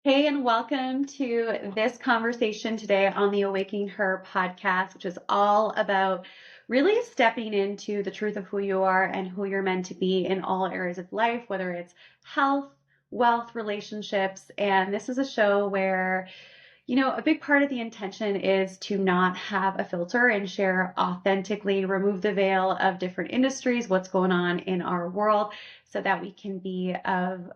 Hey, and welcome to this conversation today on the Awakening Her podcast, which is all about really stepping into the truth of who you are and who you're meant to be in all areas of life, whether it's health, wealth, relationships. And this is a show where a big part of the intention is to not have a filter and share authentically, remove the veil of different industries, what's going on in our world, so that we can be of,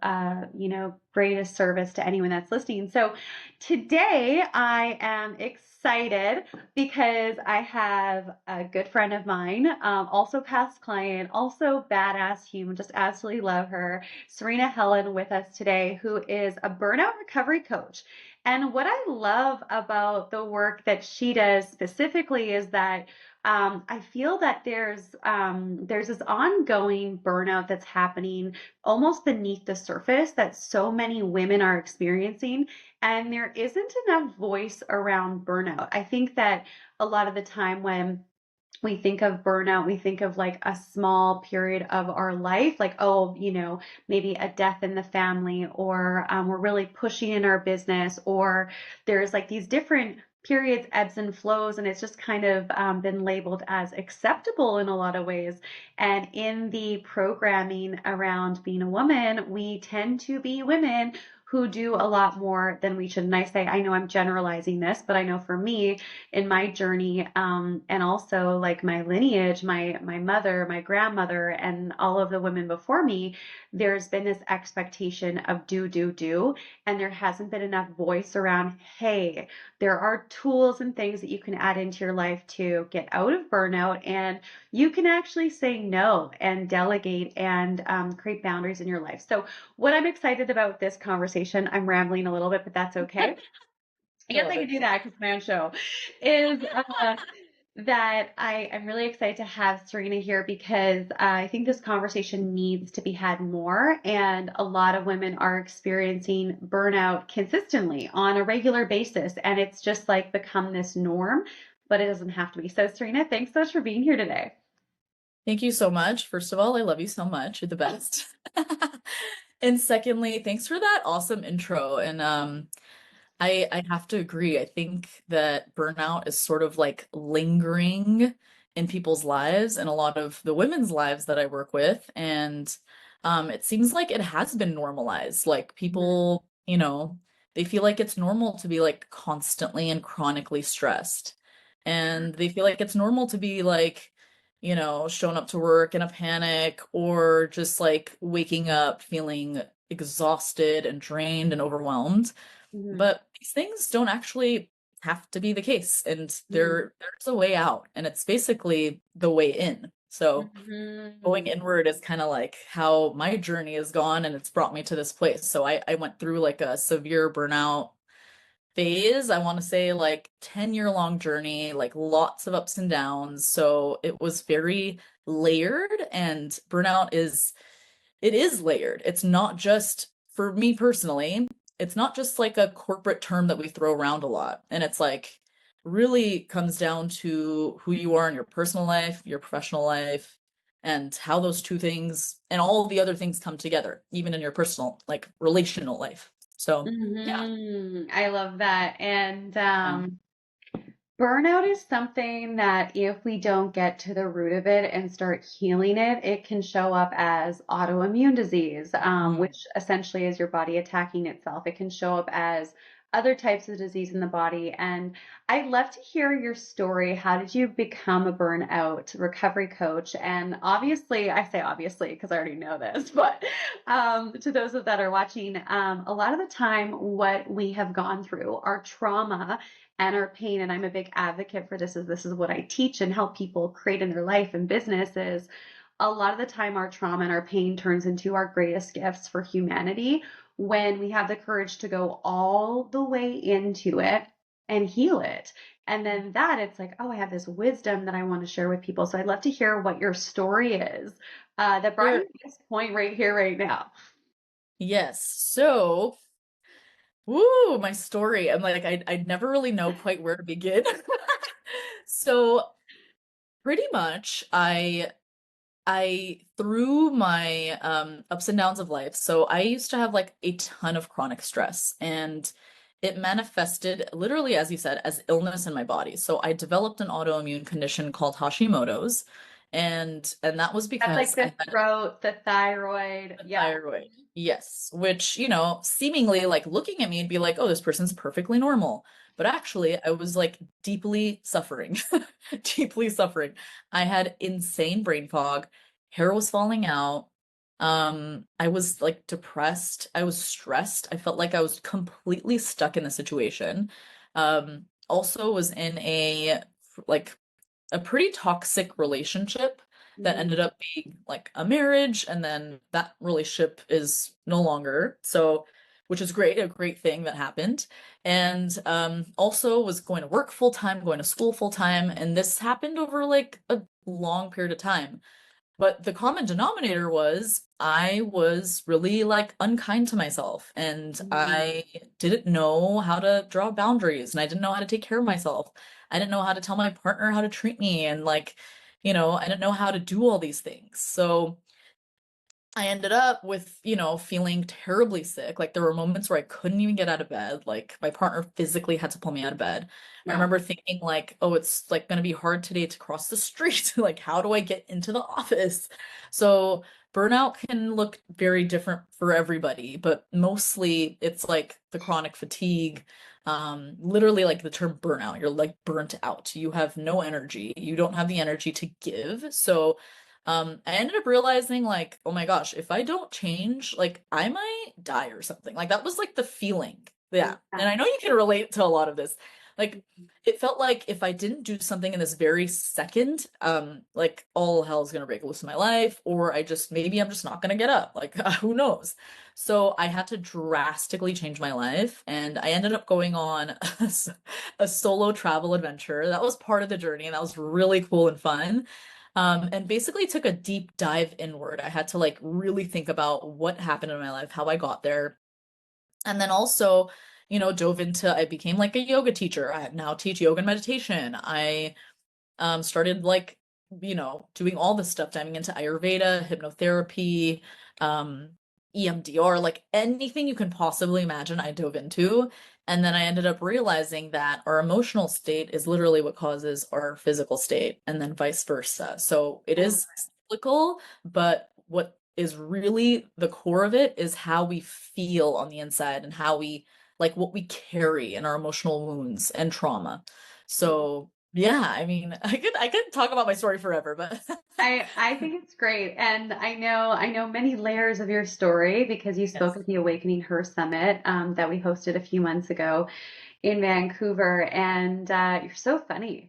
greatest service to anyone that's listening. So today I am excited because I have a good friend of mine, also past client, also badass human, just absolutely love her, Sarina Helen with us today, who is a burnout recovery coach. And what I love about the work that she does specifically is that I feel that there's this ongoing burnout that's happening almost beneath the surface that so many women are experiencing, and there isn't enough voice around burnout. I think that a lot of the time when we think of burnout, we think of like a small period of our life, like, oh, maybe a death in the family, or we're really pushing in our business, or there's like these different periods, ebbs and flows, and it's just kind of been labeled as acceptable in a lot of ways. And in the programming around being a woman, we tend to be women who do a lot more than we should. And I know I'm generalizing this, but I know for me, in my journey, and also like my lineage, my mother, my grandmother, and all of the women before me, there's been this expectation of do, and there hasn't been enough voice around, hey, there are tools and things that you can add into your life to get out of burnout, and you can actually say no and delegate and create boundaries in your life. So what I'm excited about this conversation, I'm rambling a little bit, but that's okay. I I guess love I could it. do that because it's my own show. Is that I'm really excited to have Serena here because I think this conversation needs to be had more. And a lot of women are experiencing burnout consistently on a regular basis. And it's just like become this norm, but it doesn't have to be. So, Serena, thanks so much for being here today. Thank you so much. First of all, I love you so much. You're the best. And secondly, thanks for that awesome intro. And I have to agree. I think that burnout is sort of like lingering in people's lives and a lot of the women's lives that I work with. And it seems like it has been normalized. Like people, they feel like it's normal to be like constantly and chronically stressed. And they feel like it's normal to be like, showing up to work in a panic or just like waking up feeling exhausted and drained and overwhelmed. Mm-hmm. But these things don't actually have to be the case, and Mm-hmm. there's a way out, and it's basically the way in. So going Mm-hmm. inward is kind of like how my journey has gone, and it's brought me to this place. So I went through like a severe burnout phase. I want to say like 10-year long journey, like lots of ups and downs. So it was very layered, and burnout is it is layered. It's not just, for me personally, it's not just like a corporate term that we throw around a lot. And it's like really comes down to who you are in your personal life, your professional life, and how those two things and all the other things come together, even in your personal, like relational life. So, yeah. I love that. And Yeah. burnout is something that if we don't get to the root of it and start healing it, it can show up as autoimmune disease, Mm. which essentially is your body attacking itself. It can show up as other types of disease in the body. And I'd love to hear your story. How did you become a burnout recovery coach? And obviously, I say obviously because I already know this, but to those that are watching, a lot of the time, what we have gone through, our trauma, and our pain, and I'm a big advocate for this is what I teach and help people create in their life and businesses. A lot of the time our trauma and our pain turns into our greatest gifts for humanity when we have the courage to go all the way into it and heal it. And then that it's like, oh, I have this wisdom that I want to share with people. So I'd love to hear what your story is that brought you Sure. to this point right here, right now. Yes. So, woo, my story. I'm like, I'd never really know quite where to begin. So, pretty much, I through my ups and downs of life, so I used to have like a ton of chronic stress, and it manifested literally, as you said, as illness in my body. So I developed an autoimmune condition called Hashimoto's, and that was That's because like I the had throat, the thyroid. a Yeah. thyroid. Yes, which, seemingly like looking at me and be like, oh, this person's perfectly normal. But actually, I was like deeply suffering, deeply suffering. I had insane brain fog, hair was falling out. I was like depressed. I was stressed. I felt like I was completely stuck in the situation. Also was in like a pretty toxic relationship that Mhm. ended up being like a marriage, and then that relationship is no longer. So, which is great, a great thing that happened. And also was going to work full time, going to school full time, and this happened over like a long period of time. But the common denominator was I was really like unkind to myself, and Mhm. I didn't know how to draw boundaries, and I didn't know how to take care of myself. I didn't know how to tell my partner how to treat me, and like, I didn't know how to do all these things. So I ended up with, feeling terribly sick. Like there were moments where I couldn't even get out of bed. Like my partner physically had to pull me out of bed. I Yeah. remember thinking like, oh, it's like going to be hard today to cross the street. Like, how do I get into the office? So burnout can look very different for everybody, but mostly it's like the chronic fatigue. Literally like the term burnout, you're like burnt out. You have no energy. You don't have the energy to give. So I ended up realizing like, oh my gosh, if I don't change, like I might die or something. Like that was like the feeling. Yeah. Yeah. And I know you can relate to a lot of this. Like it felt like if I didn't do something in this very second, like all hell's gonna break loose in my life, or maybe I'm just not gonna get up. Like who knows? So I had to drastically change my life, and I ended up going on a solo travel adventure. That was part of the journey, and that was really cool and fun. And basically took a deep dive inward. I had to like really think about what happened in my life, how I got there. And then also, dove into, I became like a yoga teacher. I now teach yoga and meditation. I started like, doing all this stuff, diving into Ayurveda, hypnotherapy, um, EMDR, like anything you can possibly imagine, I dove into. And then I ended up realizing that our emotional state is literally what causes our physical state, and then vice versa. So it Oh, is cyclical, but what is really the core of it is how we feel on the inside and how we like what we carry in our emotional wounds and trauma. So yeah, I mean, I could talk about my story forever, but I think it's great. And I know many layers of your story because you spoke yes. at the Awakening Her Summit that we hosted a few months ago in Vancouver, and you're so funny.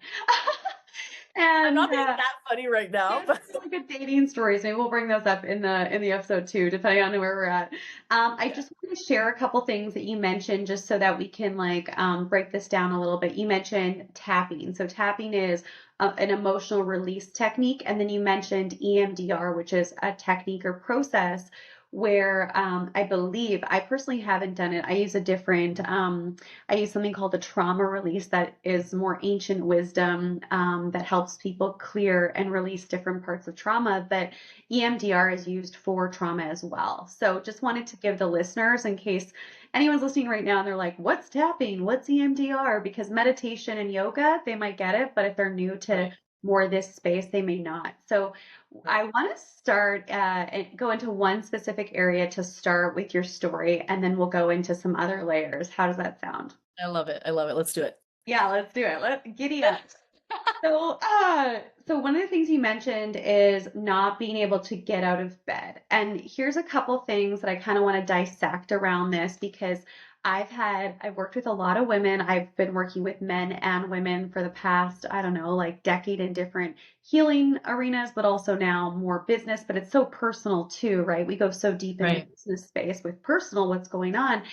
I'm And not being that funny right now, there's but some really good dating stories. Maybe we'll bring those up in the episode too, depending on where we're at. I yeah. just want to share a couple things that you mentioned, just so that we can like break this down a little bit. You mentioned tapping. So tapping is an emotional release technique, and then you mentioned EMDR, which is a technique or process where I believe I personally haven't done it. I use a different I use something called the trauma release that is more ancient wisdom that helps people clear and release different parts of trauma. But EMDR is used for trauma as well. So just wanted to give the listeners, in case anyone's listening right now and they're like, what's tapping? What's EMDR? Because meditation and yoga, they might get it, but if they're new to Right. more this space, they may not. So I Right. want to start and go into one specific area to start with your story, and then we'll go into some other layers. How does that sound? I love it. I love it. Let's do it. Yeah, let's do it. Let's giddy up. So one of the things you mentioned is not being able to get out of bed. And here's a couple things that I kind of want to dissect around this because I've worked with a lot of women. I've been working with men and women for the past, I don't know, like decade in different healing arenas, but also now more business, but it's so personal too, right? We go so deep in the Right. business space with personal, what's going on.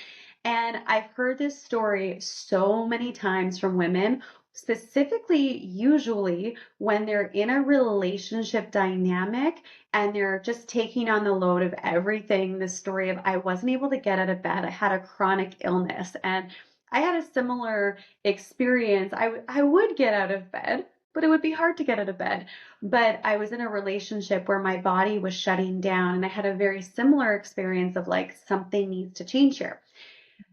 And I've heard this story so many times from women, specifically, usually when they're in a relationship dynamic and they're just taking on the load of everything. The story of, I wasn't able to get out of bed, I had a chronic illness. And I had a similar experience. I would get out of bed. but it would be hard to get out of bed. But I was in a relationship where my body was shutting down, and I had a very similar experience of like something needs to change here.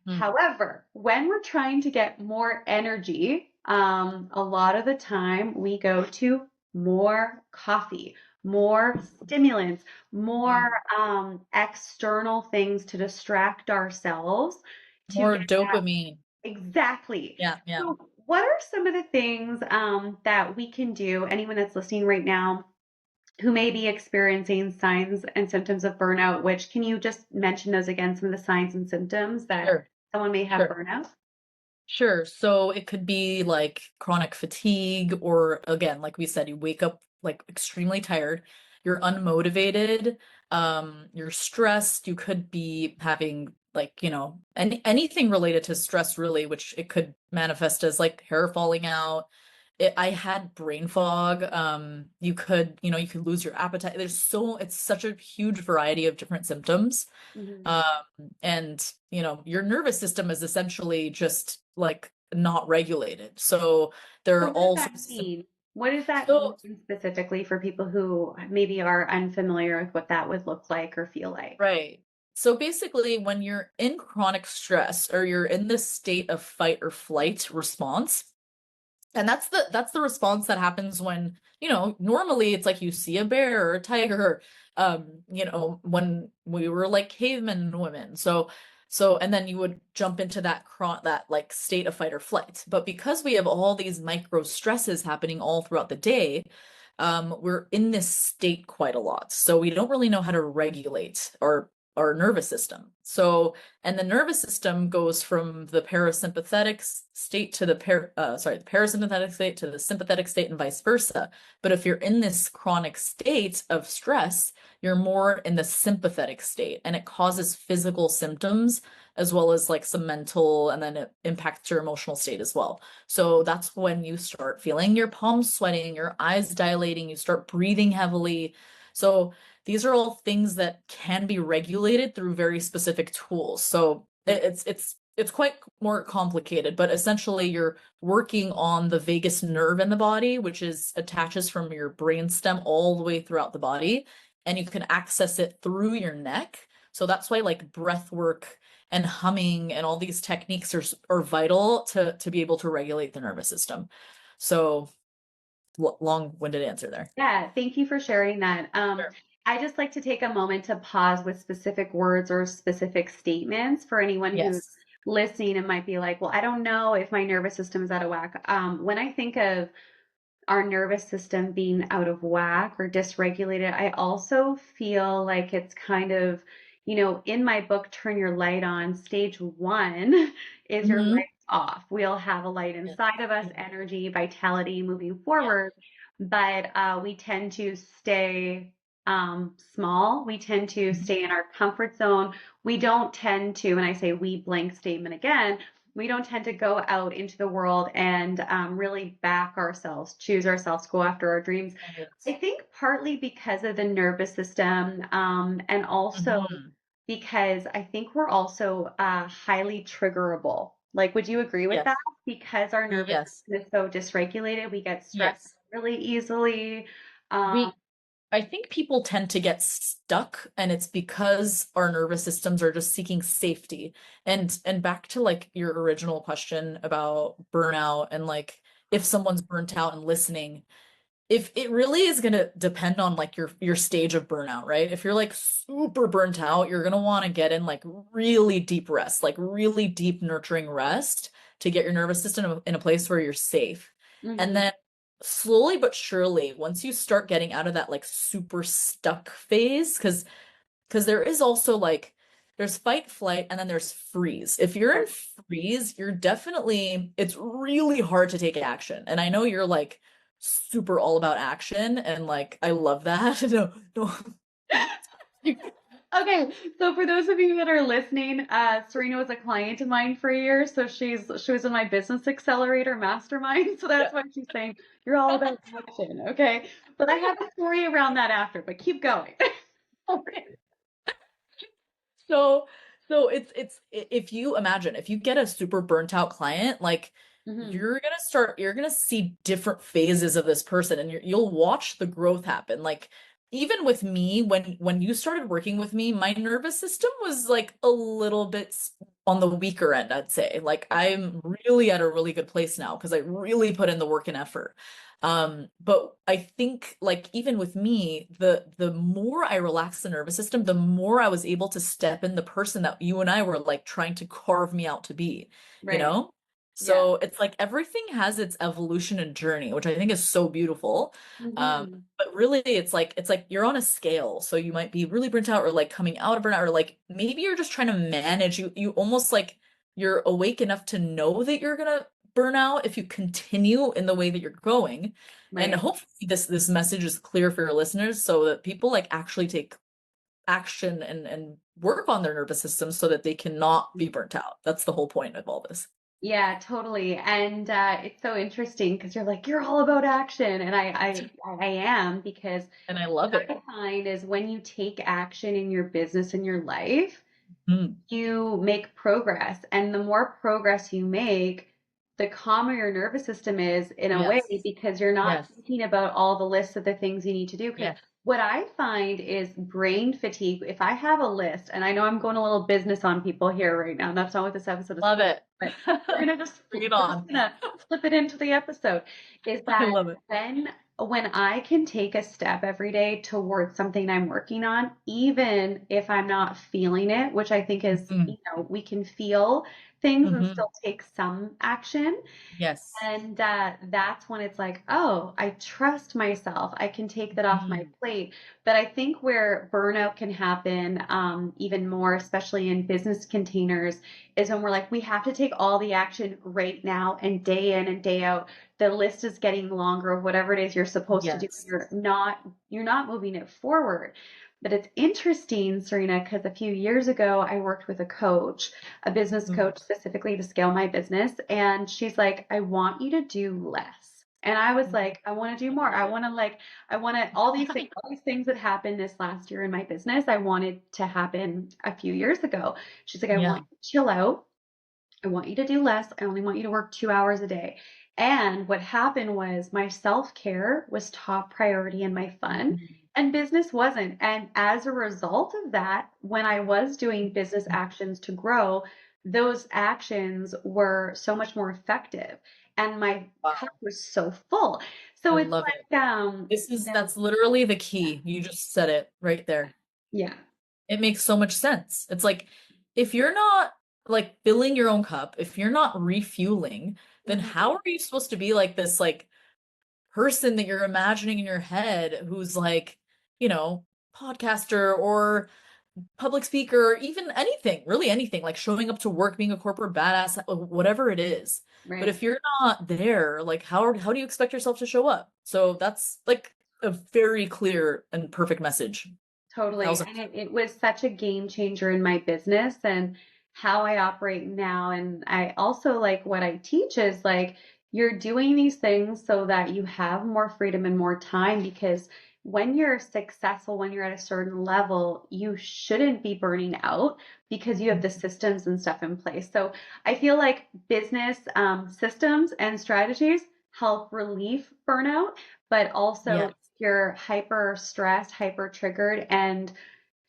Mm. However, when we're trying to get more energy, a lot of the time we go to more coffee, more stimulants, more Mm. external things to distract ourselves to More get that dopamine. exactly. Yeah, yeah. So, what are some of the things that we can do? Anyone that's listening right now who may be experiencing signs and symptoms of burnout, which can you just mention those again, some of the signs and symptoms that Sure, someone may have sure. burnout? Sure. So it could be like chronic fatigue, or again, like we said, you wake up like extremely tired, you're unmotivated, you're stressed, you could be having like, anything related to stress really, which it could manifest as like hair falling out. I had brain fog. You could lose your appetite. It's such a huge variety of different symptoms. Mhm. Um, and your nervous system is essentially just like not regulated. So there So are what does all that sorts of mean? What does that mean so specifically for people who maybe are unfamiliar with what that would look like or feel like? right. So basically when you're in chronic stress or you're in this state of fight or flight response, and that's the response that happens when, normally it's like you see a bear or a tiger, when we were like cavemen and women. So and then you would jump into that like state of fight or flight. But because we have all these micro stresses happening all throughout the day, we're in this state quite a lot. So we don't really know how to regulate our nervous system. And the nervous system goes from the parasympathetic state to the parasympathetic state to the sympathetic state and vice versa. But if you're in this chronic state of stress, you're more in the sympathetic state, and it causes physical symptoms as well as like some mental, and then it impacts your emotional state as well. So that's when you start feeling your palms sweating, your eyes dilating, you start breathing heavily. So these are all things that can be regulated through very specific tools. So it's quite more complicated, but essentially you're working on the vagus nerve in the body, which is attaches from your brainstem all the way throughout the body, and you can access it through your neck. So that's why like breath work and humming and all these techniques are vital to be able to regulate the nervous system. So long-winded answer there. Yeah, thank you for sharing that. Sure. I just like to take a moment to pause with specific words or specific statements for anyone who's Yes. listening and might be like, well, I don't know if my nervous system is out of whack. When I think of our nervous system being out of whack or dysregulated, I also feel like it's kind of, in my book, Turn Your Light On, stage one is your Mm-hmm. light off. We'll have a light Yes. inside of us, Yeah. energy, vitality moving Yeah. forward, but we tend to stay small. We tend to Mhm. stay in our comfort zone. We don't tend to, and I say we blank statement again, we don't tend to go out into the world and really back ourselves, choose ourselves, go after our dreams. I Right. think partly because of the nervous system, and also Mhm. because I think we're also highly triggerable. Like, would you agree with that? Yes. Because our nervous Yes. system is so dysregulated, we get stressed Yes. really easily. Um, We I think people tend to get stuck, and it's because our nervous systems are just seeking safety. And back to like your original question about burnout and like if someone's burnt out and listening, if it really is going to depend on like your stage of burnout, right? If you're like super burnt out, you're going to want to get in like really deep rest, like really deep nurturing rest to get your nervous system in a place where you're safe. And mhm. then slowly but surely, once you start getting out of that like super stuck phase, because there is also like there's fight, flight, and then there's freeze. If you're in freeze, it's really hard to take action. And I know you're like super all about action, and like I love that. No, no. Okay, so for those of you that are listening, Sarina was a client of mine for a year, so she was in my business accelerator mastermind, so Yeah. that's why she's saying you're all about action, okay? But I have a story around that after, but keep going. So, so if you imagine if you get a super burnt out client, like Hmm. you're gonna see different phases of this person, and you'll watch the growth happen. Like even with me, when you started working with me, my nervous system was like a little bit on the weaker end, I'd say. Like I'm really at a really good place now because I really put in the work and effort. But I think like even with me, the more I relaxed the nervous system, the more I was able to step in the person that you and I were like trying to carve me out to be, you Right. know? Yeah. So it's like everything has its evolution and journey, which I think is so beautiful. Hmm. But really it's like you're on a scale. So you might be really burnt out or like coming out of burnout, or like maybe you're just trying to manage. You almost like you're awake enough to know that you're gonna burn out if you continue in the way that you're going. And Right. hopefully this message is clear for your listeners so that people like actually take action and work on their nervous system so that they cannot be burnt out. That's the whole point of all this. Yeah, totally. And it's so interesting because you're like, you're all about action. And I am, because And I love what it. I find is when you take action in your business and your life, Mm, you make progress. And the more progress you make, the calmer your nervous system is in a way, yes. because you're not Yes. thinking about all the lists of the things you need to do. Because Yes. what I find is brain fatigue. If I have a list, and I know I'm going a little business on people here right now, and that's not what this episode is Love for, it. but Bring it we're just on. gonna flip it into the episode. Is I that love it. when I can take a step every day towards something I'm working on, even if I'm not feeling it, which I think is, Mm, we can feel things and hmm. still take some action. Yes. And that's when it's like, oh, I trust myself. I can take that off my Mm, plate. But I think where burnout can happen even more, especially in business containers, is when we're like, we have to take all the action right now and day in and day out. The list is getting longer of whatever it is you're supposed to do. yes. You're not moving it forward. But it's interesting, Sarina, because a few years ago I worked with a coach, a business Mm, coach specifically to scale my business. And she's like, I want you to do less. And I was mm, like, I want to do I more. love it. I want to, all these things that happened this last year in my business, I wanted to happen a few years ago. She's like, I Yeah. want you to chill out. I want you to do less. I only want you to work 2 hours a day. And what happened was my self care was top priority in my fun, Mm, and business wasn't. And as a result of that, when I was doing business mm. actions to grow, those actions were so much more effective. And my cup Wow. was so full. I So it's love it. like, That's literally the key. You just said it right there. yeah. It makes so much sense. It's like if you're not like filling your own cup, if you're not refueling, then Mhm. how are you supposed to be like this like person that you're imagining in your head who's like, you know, podcaster or public speaker, or even anything, really anything, like showing up to work, being a corporate badass, whatever it is. But Right. if you're not there, like how do you expect yourself to show up? So that's like a very clear and perfect message. Totally. Thousand. And it was such a game changer in my business and how I operate now. And I also like what I teach is like you're doing these things so that you have more freedom and more time, because when you're successful, when you're at a certain level, you shouldn't be burning out because you have the systems and stuff in place. So I feel like business systems and strategies help relieve burnout, but also Yes. you're hyper stressed, hyper triggered, and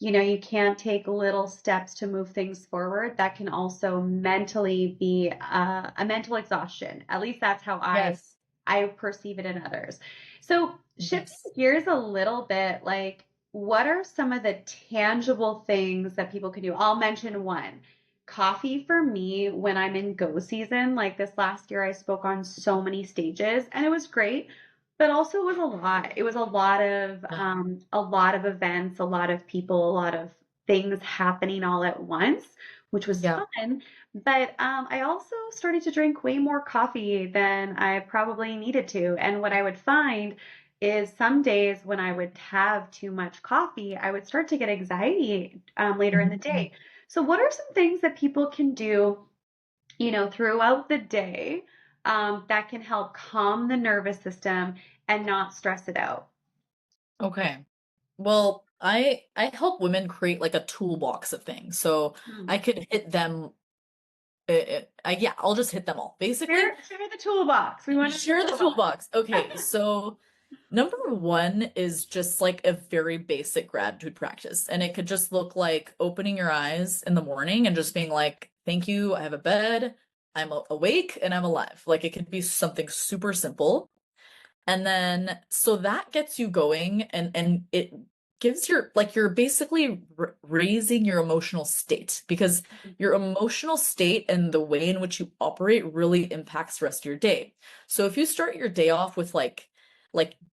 you can't take little steps to move things forward. That can also mentally be a mental exhaustion. At least that's how Yes. I perceive it in others. So shifting Yes. gears a little bit, like what are some of the tangible things that people can do? I'll mention one. Coffee for me when I'm in go season, like this last year, I spoke on so many stages and it was great, but also it was a lot. It was Yeah. a lot of events, a lot of people, a lot of things happening all at once, which was Yeah. fun. But I also started to drink way more coffee than I probably needed to. And what I would find is some days when I would have too much coffee, I would start to get anxiety later in the Mhm. day. So, what are some things that people can do, throughout the day, that can help calm the nervous system and not stress it out? Okay. Well, I help women create like a toolbox of things. So Hmm. I could hit them Yeah, I'll just hit them all. Basically, Share the toolbox. We want to share the toolbox. Okay, so number one is just like a very basic gratitude practice. And it could just look like opening your eyes in the morning and just being like, thank you, I have a bed, I'm awake, and I'm alive. Like it could be something super simple. And then so that gets you going and it gives your like you're basically raising your emotional state because your emotional state and the way in which you operate really impacts the rest of your day. So if you start your day off with like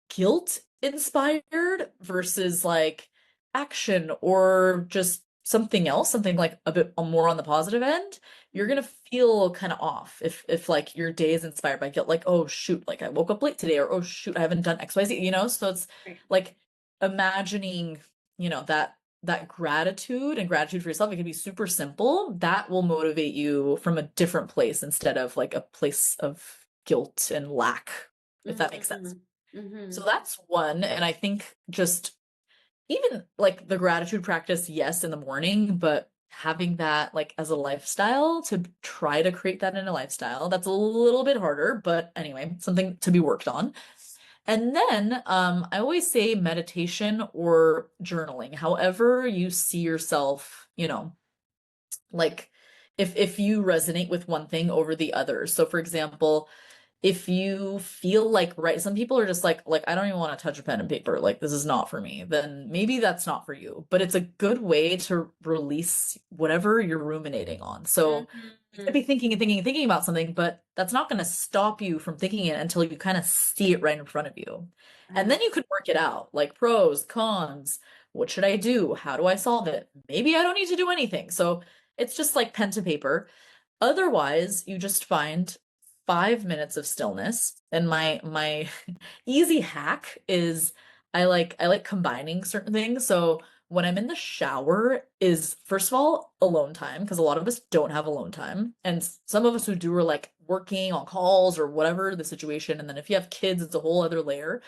guilt inspired versus like action or just something else, something like a bit more on the positive end, you're gonna feel kind of off if like your day is inspired by guilt, like, oh shoot, like I woke up late today, or oh shoot, I haven't done XYZ, you know? So it's Right. like imagining, that gratitude and gratitude for yourself, it can be super simple. That will motivate you from a different place instead of like a place of guilt and lack, if that makes sense. Mm-hmm. Mm-hmm. So that's one. And I think just even like the gratitude practice, yes, in the morning, but having that like as a lifestyle to try to create that in a lifestyle, that's a little bit harder, but anyway, something to be worked on. And then I always say meditation or journaling, however you see yourself, like if you resonate with one thing over the other. So for example, if you feel like, right, some people are just like I don't even want to touch a pen and paper, like this is not for me, then maybe that's not for you, but it's a good way to release whatever you're ruminating on. So you could Mm-hmm. be thinking and thinking and thinking about something, but that's not going to stop you from thinking it until you kind of see it right in front of you. And Right. then you could work it out, like pros, cons, what should I do, how do I solve it, maybe I don't need to do anything. So it's just like pen to paper. Otherwise, you just find 5 minutes of stillness. And my easy hack is I like combining certain things. So when I'm in the shower is first of all alone time because a lot of us don't have alone time. And some of us who do are like working on calls or whatever the situation. And then if you have kids, it's a whole other layer.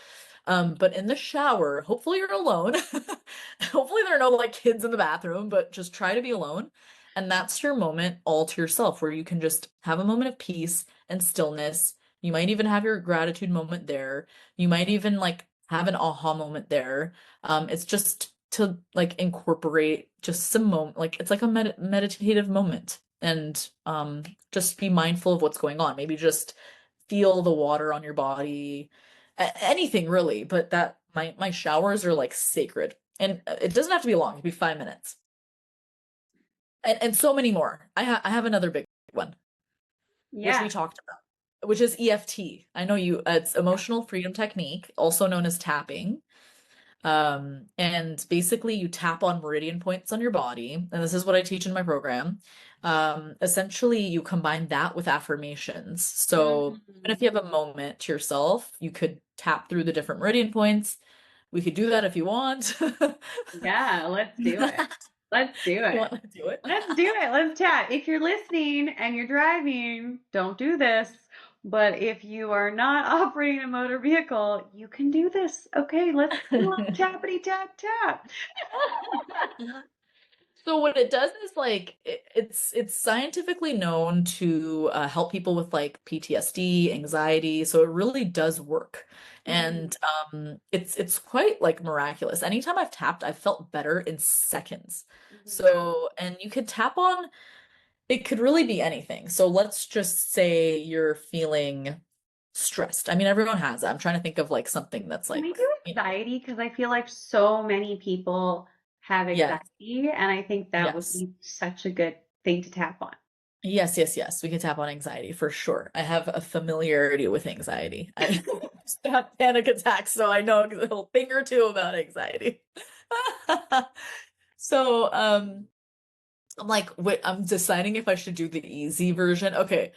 But in the shower, hopefully you're alone. Hopefully there are no like kids in the bathroom, but just try to be alone. And that's your moment all to yourself where you can just have a moment of peace and stillness. You might even have your gratitude moment there. You might even like have an aha moment there. It's just to like incorporate just some moment, like it's like a meditative moment and just be mindful of what's going on. Maybe just feel the water on your body, anything really, but that my showers are like sacred. And it doesn't have to be long, it can be 5 minutes. And so many more. I have another big one, which Yeah. we talked about, which is EFT. I know it's emotional freedom technique, also known as tapping. And basically you tap on meridian points on your body, and this is what I teach in my program. Essentially you combine that with affirmations. So even Mm-hmm. if you have a moment to yourself, you could tap through the different meridian points. We could do that if you want. Yeah, let's do it. Let's do You it. want to do it? Let's do it. Let's chat. If you're listening and you're driving, don't do this. But if you are not operating a motor vehicle, you can do this. Okay, let's do a tappity tap tap. So what it does is like it's scientifically known to help people with like PTSD, anxiety. So it really does work, Mhm. and it's quite like miraculous. Anytime I've tapped, I've felt better in seconds. Mhm. So and you could tap on it could really be anything. So let's just say you're feeling stressed. I mean, everyone has that. I'm trying to think of like something that's Can we like, do anxiety? Because I feel like so many people have yes, anxiety, and I think that would yes. be such a good thing to tap on. Yes, yes, yes. We can tap on anxiety for sure. I have a familiarity with anxiety. I used to have panic attacks, so I know a little thing or two about anxiety. So, I'm like, wait, I'm deciding if I should do the easy version. Okay.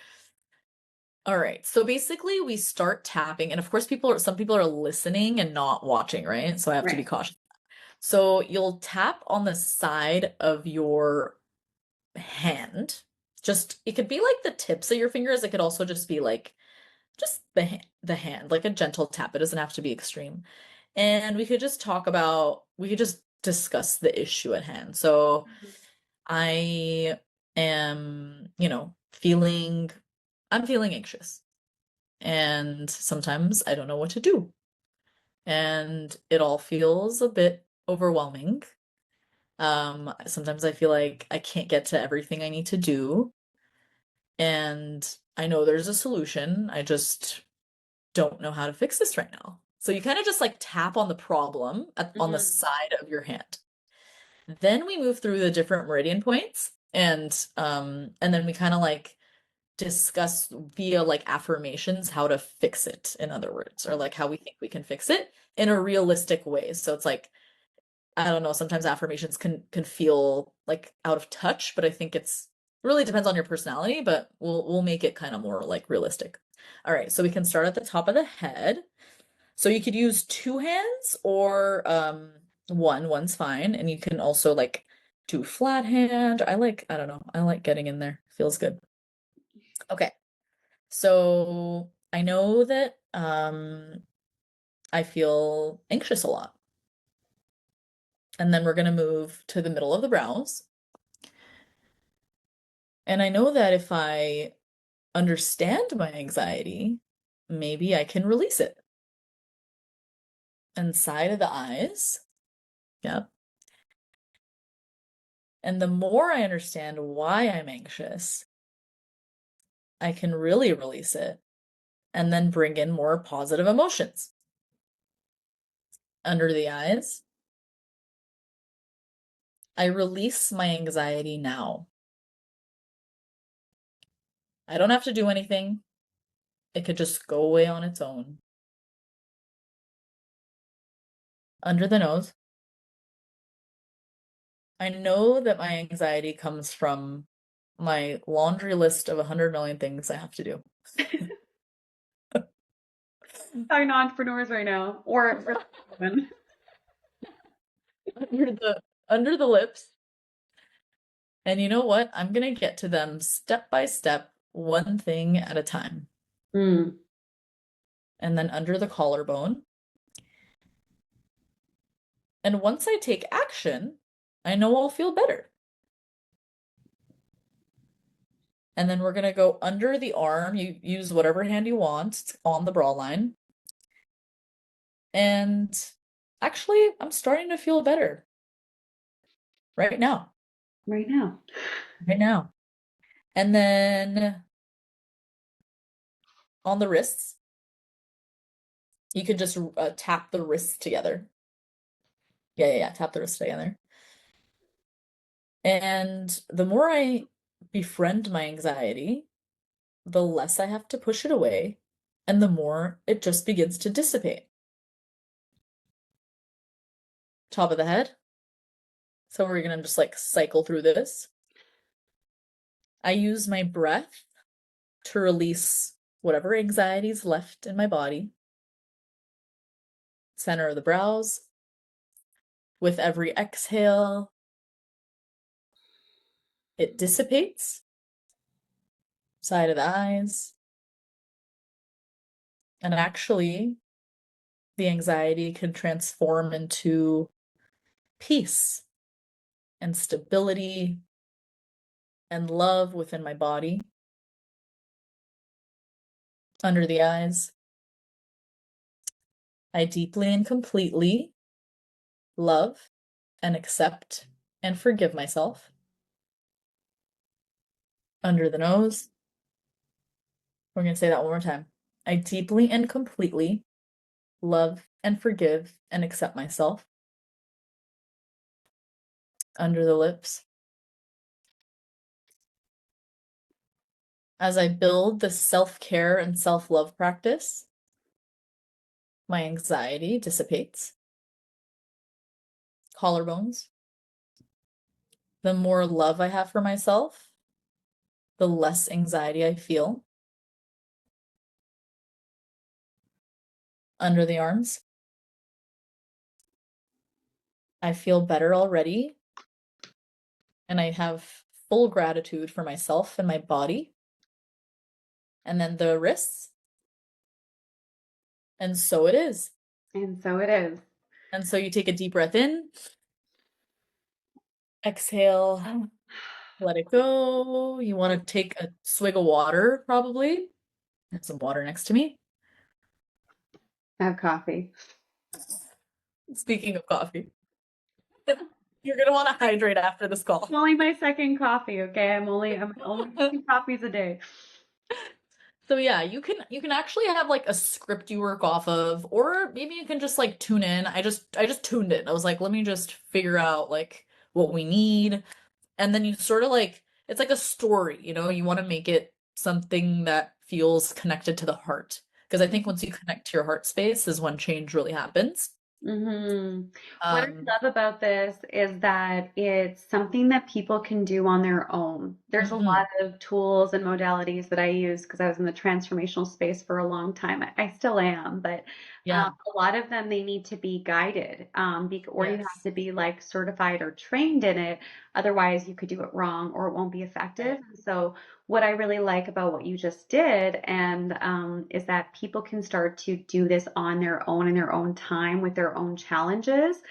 All right. So basically we start tapping, and of course some people are listening and not watching, right? So I have to be Right. cautious. So you'll tap on the side of your hand. Just it could be like the tips of your fingers. It could also just be like just the hand, like a gentle tap. It doesn't have to be extreme. And we could just discuss the issue at hand. So I am, I'm feeling anxious. And sometimes I don't know what to do. And it all feels a bit overwhelming. Sometimes I feel like I can't get to everything I need to do. And I know there's a solution. I just don't know how to fix this right now. So you kind of just like tap on the problem on the Mm. side of your hand. Then we move through the different meridian points and then we kind of like discuss via like affirmations how to fix it, in other words, or like how we think we can fix it in a realistic way. So it's like, I don't know, sometimes affirmations can feel like out of touch, but I think it's really depends on your personality, but we'll make it kind of more like realistic. All right, so we can start at the top of the head. So you could use two hands or one's fine. And you can also like do flat hand. I don't know, I like getting in there. Feels good. Okay. So I know that I feel anxious a lot. And then we're going to move to the middle of the brows. And I know that if I understand my anxiety, maybe I can release it. And side of the eyes. Yep. And the more I understand why I'm anxious, I can really release it and then bring in more positive emotions. Under the eyes, I release my anxiety now. I don't have to do anything. It could just go away on its own. Under the nose, I know that my anxiety comes from my laundry list of 100 million things I have to do. Talking to entrepreneurs right now, or women. Under the lips. And you know what? I'm gonna get to them step by step, one thing at a time. Mm. And then under the collarbone. And once I take action, I know I'll feel better. And then we're going to go under the arm. You use whatever hand you want. It's on the bra line. And actually, I'm starting to feel better right now. Right now. Right now. And then on the wrists, you can just tap the wrists together. Yeah. Tap the wrists together. And the more I befriend my anxiety, the less I have to push it away, and the more it just begins to dissipate. Top of the head. So we're gonna just like cycle through this. I use my breath to release whatever anxiety's left in my body. Center of the brows. With every exhale, it dissipates. Side of the eyes. And actually, the anxiety can transform into peace and stability and love within my body. Under the eyes, I deeply and completely love and accept and forgive myself. Under the nose, we're going to say that one more time. I deeply and completely love and forgive and accept myself. Under the lips. As I build the self-care and self-love practice, my anxiety dissipates. Collarbones. The more love I have for myself, the less anxiety I feel. Under the arms. I feel better already, and I have full gratitude for myself and my body. And then the wrists. And so it is. And so it is. And so you take a deep breath in, exhale, let it go. You want to take a swig of water, probably. I have some water next to me. I have coffee. Speaking of coffee, you're gonna want to hydrate after this It's call. only my second coffee, okay? I'm only 2 coffees a day. So yeah, you can actually have like a script you work off of, or maybe you can just like tune in. I just tuned it. I was like, let me just figure out like what we need. And then you sort of like it's like a story, you want to make it something that feels connected to the heart. Because I think once you connect to your heart space is when change really happens. hmm What I Um, love about this is that it's something that people can do on their own. There's a mhm. lot of tools and modalities that I use because I was in the transformational space for a long time. I still am, but Yeah. a lot of them they need to be guided, or you have Yes. to be like certified or trained in it. Otherwise, you could do it wrong or it won't be effective. Right. So what I really like about what you just did and is that people can start to do this on their own in their own time with their own challenges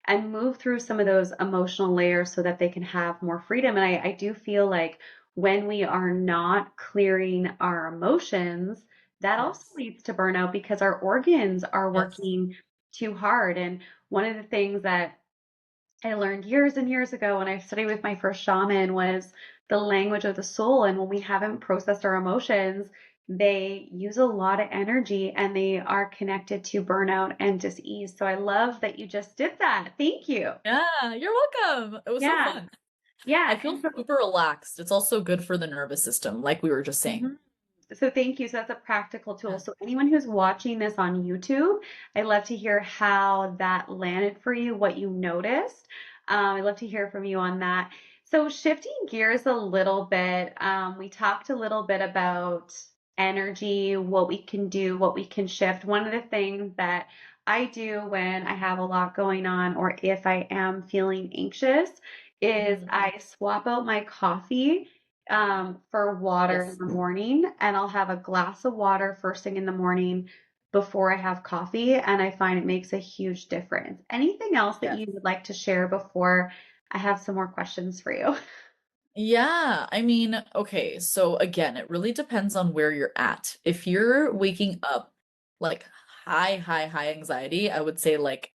and move through some of those emotional layers so that they can have more freedom. And I do feel like when we are not clearing our emotions, that also Yes. leads to burnout because our organs are Yes. working too hard. And one of the things that I learned years and years ago when I studied with my first shaman was the language of the soul. And when we haven't processed our emotions, they use a lot of energy and they are connected to burnout and dis-ease. So I love that you just did that. Thank you. Yeah, you're welcome. It was so Yeah. fun. I Yeah. feel And so, super relaxed. It's also good for the nervous system, like we were just saying. mhm. So thank you. So that's a practical tool. Yeah. So anyone who's watching this on YouTube, I'd love to hear how that landed for you, what you noticed. I'd love to hear from you on that. So shifting gears a little bit, we talked a little bit about energy, what we can do, what we can shift. One of the things that I do when I have a lot going on or if I am feeling anxious is Mhm. I swap out my coffee for water in Yes. the morning, and I'll have a glass of water first thing in the morning before I have coffee, and I find it makes a huge difference. Anything else that Yes. you would like to share before I have some more questions for you? Yeah, I mean, okay, so again, it really depends on where you're at. If you're waking up like high anxiety, I would say like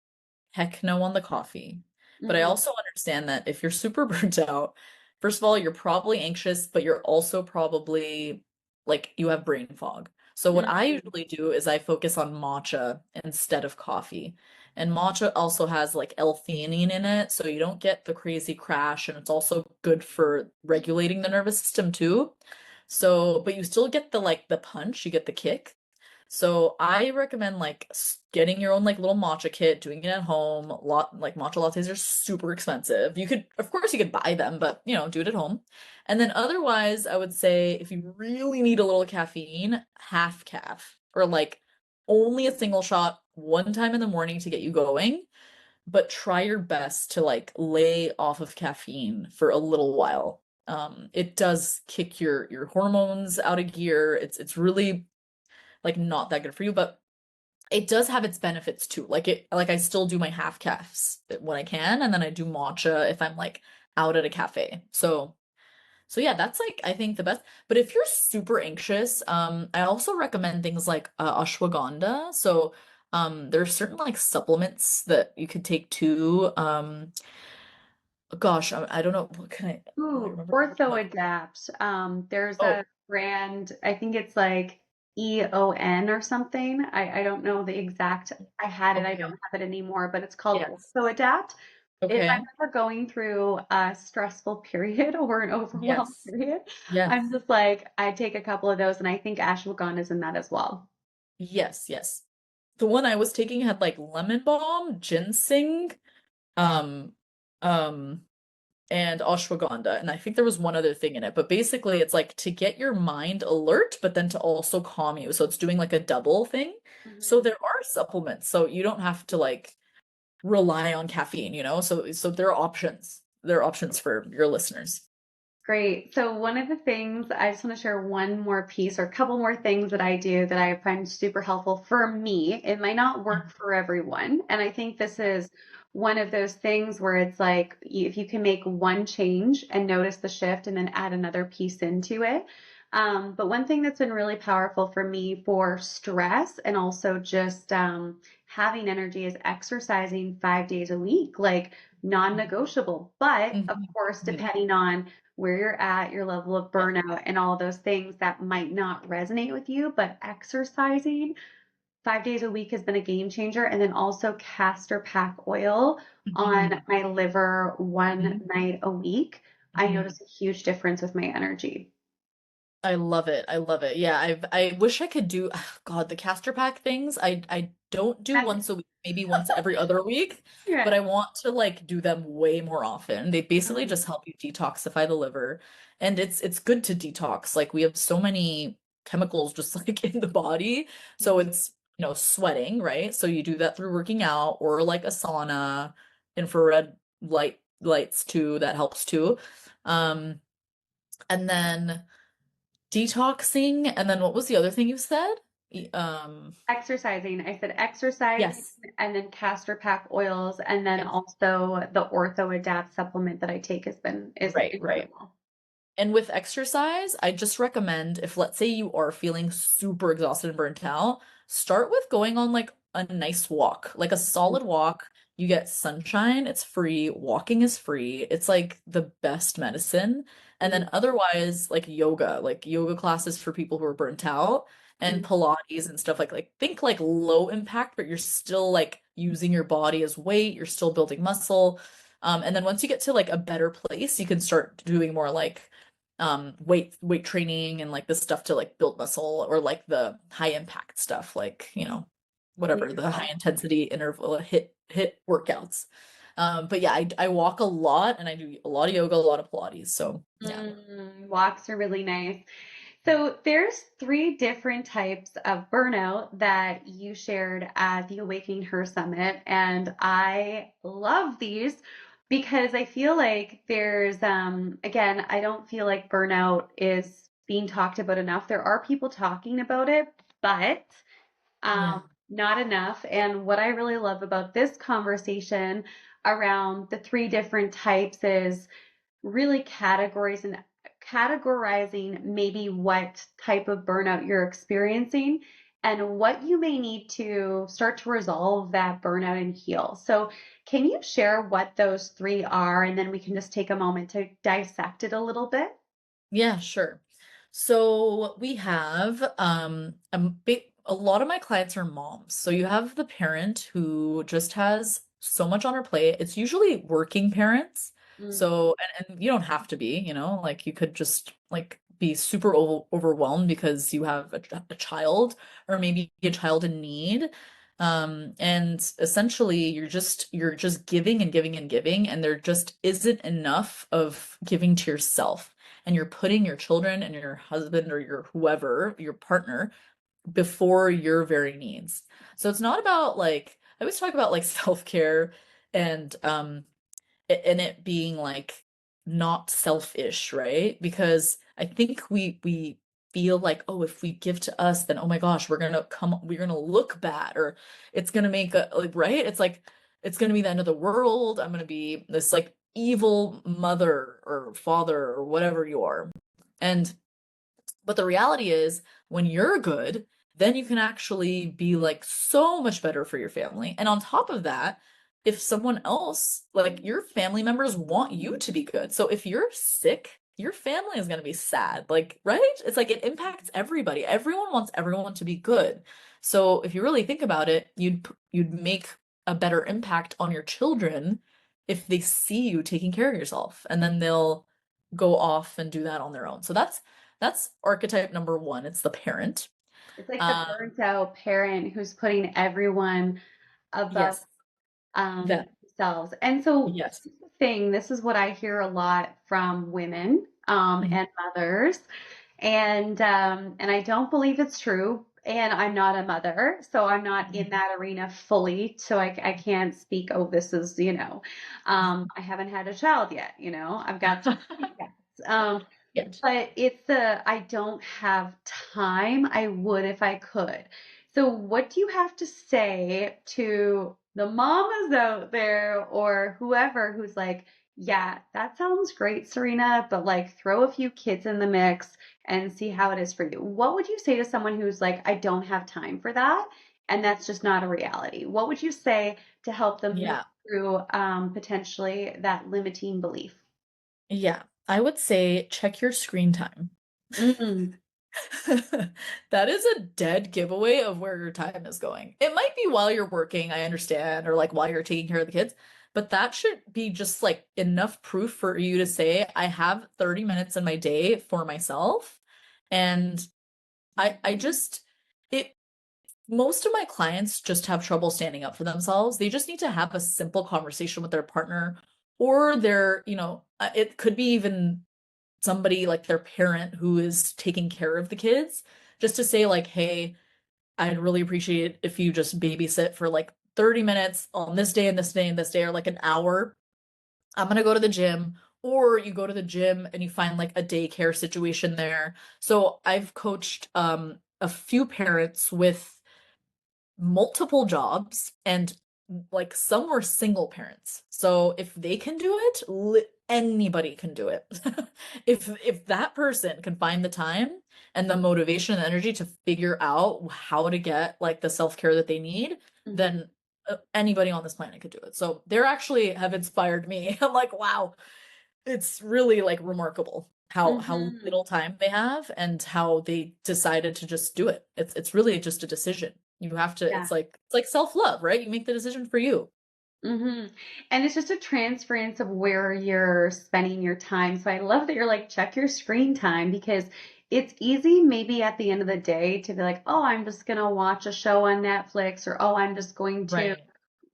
heck no on the coffee. But I Mhm, also understand that if you're super burnt out, first of all, you're probably anxious, but you're also probably like you have brain fog. So what I mhm, usually do is I focus on matcha instead of coffee. And matcha also has like L-theanine in it, so you don't get the crazy crash, and it's also good for regulating the nervous system too. So, but you still get the like the punch, you get the kick. So I recommend like getting your own like little matcha kit, doing it at home. Lot like matcha lattes are super expensive. You could, of course, you could buy them, but do it at home. And then otherwise, I would say if you really need a little caffeine, half caff or like only a single shot one time in the morning to get you going. But try your best to like lay off of caffeine for a little while. It does kick your hormones out of gear. It's really like not that good for you, but it does have its benefits too. Like I still do my half calves when I can, and then I do matcha if I'm like out at a cafe. So yeah, that's like I think the best. But if you're super anxious, I also recommend things like ashwagandha. So there's certain like supplements that you could take too. Gosh, I don't know what can I Ooh, remember which Ortho one. Adapt. There's Oh, a brand, I think it's like EON or something. I don't know the exact, I had it, I don't okay. have it anymore, but it's called Yes. Ortho Adapt. If I'm Okay. ever going through a stressful period or an overwhelmed Yes. period, Yes. I'm just like, I take a couple of those, and I think ashwagandha is in that as well. Yes, yes. The one I was taking had like lemon balm, ginseng, um, um, and ashwagandha, and I think there was one other thing in it. But basically, it's like to get your mind alert, but then to also calm you. So it's doing like a double thing. So Mhm. there are supplements, so you don't have to like rely on caffeine, So there are options. There are options for your listeners. Great. So one of the things I just want to share one more piece or a couple more things that I do that I find super helpful for me. It might not work for everyone. And I think this is one of those things where it's like if you can make one change and notice the shift and then add another piece into it. But one thing that's been really powerful for me for stress and also just having energy is exercising 5 days a week, like non-negotiable. But of Mhm. course, Yeah. depending on where you're at, your level of Yeah. burnout, and all those things that might not resonate with you, but exercising 5 days a week has been a game changer. And then also castor pack oil on Mhm. my liver one Mhm. night a week. I Mhm. notice a huge difference with my energy. I love it. I love it. Yeah, I wish I could do God, the castor pack things. I don't do once a week, maybe once every other week, but Yeah. I want to like do them way more often. They basically Mm, just help you detoxify the liver, and it's good to detox. Like we have so many chemicals just like in the body. So mm, it's, sweating, right? So you do that through working out or like a sauna, infrared lights too, that helps too. Um, and then detoxing, and then what was the other thing you said? Exercising. I said exercising Yes. and then castor pack oils and then Yes. also the Ortho Adapt supplement that I take is Right, right. incredible. And with exercise, I just recommend if let's say you are feeling super exhausted and burnt out, start with going on like a nice walk, like a solid walk. You get sunshine, it's free, walking is free. It's like the best medicine. And Mhm, then otherwise, like yoga classes for people who are burnt out and mhm, Pilates and stuff like think like low impact, but you're still like using your body as weight, you're still building muscle. And then once you get to like a better place, you can start doing more like weight training and like the stuff to like build muscle or like the high impact stuff like whatever the high beautiful. intensity interval hit workouts. But yeah, I walk a lot and I do a lot of yoga, a lot of Pilates, so yeah. Walks are really nice. So there's three different types of burnout that you shared at the Awakening Her Summit, and I love these because I feel like there's again, I don't feel like burnout is being talked about enough. There are people talking about it, but Yeah. not enough. And what I really love about this conversation around the three different types is really categorizing maybe what type of burnout you're experiencing and what you may need to start to resolve that burnout and heal. So, can you share what those three are? And then we can just take a moment to dissect it a little bit. Yeah, sure. So we have a lot of my clients are moms. So you have the parent who just has so much on her plate. It's usually working parents. Mm, So and you don't have to be, like you could just like be super overwhelmed because you have a child or maybe a child in need. And essentially you're just giving and giving and giving, and there just isn't enough of giving to yourself, and you're putting your children and your husband or your whoever, your partner, before your very needs. So it's not about like I always talk about like self-care and and it being like not selfish, right? Because I think we feel like, oh, if we give to us, then oh my gosh, we're gonna look bad, or it's gonna make a like, right? It's like it's gonna be the end of the world. I'm gonna be this like evil mother or father or whatever you are. And but the reality is, when you're good, then you can actually be like so much better for your family. And on top of that, if someone else, like your family members, want you to be good. So if you're sick, your family is going to be sad. Like, right? It's like it impacts everybody. Everyone wants everyone to be good. So if you really think about it, you'd make a better impact on your children if they see you taking care of yourself, and then they'll go off and do that on their own. So that's archetype number one. It's the parent. it's like the Um, burnt out parent who's putting everyone above yes, that, themselves. And so yes. here's the thing, this is what I hear a lot from women Mhm. and mothers, and I don't believe it's true. And I'm not a mother, so I'm not in that arena fully. So I can't speak, oh, this is, I haven't had a child yet, I've got some cats. Yes. But I don't have time. I would if I could. So what do you have to say to the mamas out there or whoever who's like, yeah, that sounds great, Sarina, but like throw a few kids in the mix and see how it is for you. What would you say to someone who's like, I don't have time for that, and that's just not a reality? What would you say to help them move Yeah. through potentially that limiting belief? Yeah. I would say check your screen time. Mm, That is a dead giveaway of where your time is going. It might be while you're working, I understand, or like while you're taking care of the kids, but that should be just like enough proof for you to say, I have 30 minutes in my day for myself. And I just, it, most of my clients just have trouble standing up for themselves. They just need to have a simple conversation with their partner or their, it could be even somebody like their parent who is taking care of the kids, just to say like, hey, I'd really appreciate it if you just babysit for like 30 minutes on this day and this day and this day, or like an hour. I'm gonna go to the gym. Or you go to the gym and you find like a daycare situation there. So I've coached a few parents with multiple jobs, and like some were single parents. So if they can do it, anybody can do it. If that person can find the time and the motivation and energy to figure out how to get like the self-care that they need, mhm, then anybody on this planet could do it. So they're actually have inspired me. I'm like, wow, it's really like remarkable how mhm. little time they have and how they decided to just do it. It's really just a decision. You have to, Yeah. it's like self-love, right? You make the decision for you. Hmm. And it's just a transference of where you're spending your time. So I love that you're like, check your screen time because it's easy maybe at the end of the day to be like, oh, I'm just going to watch a show on Netflix or oh, I'm just going to Right.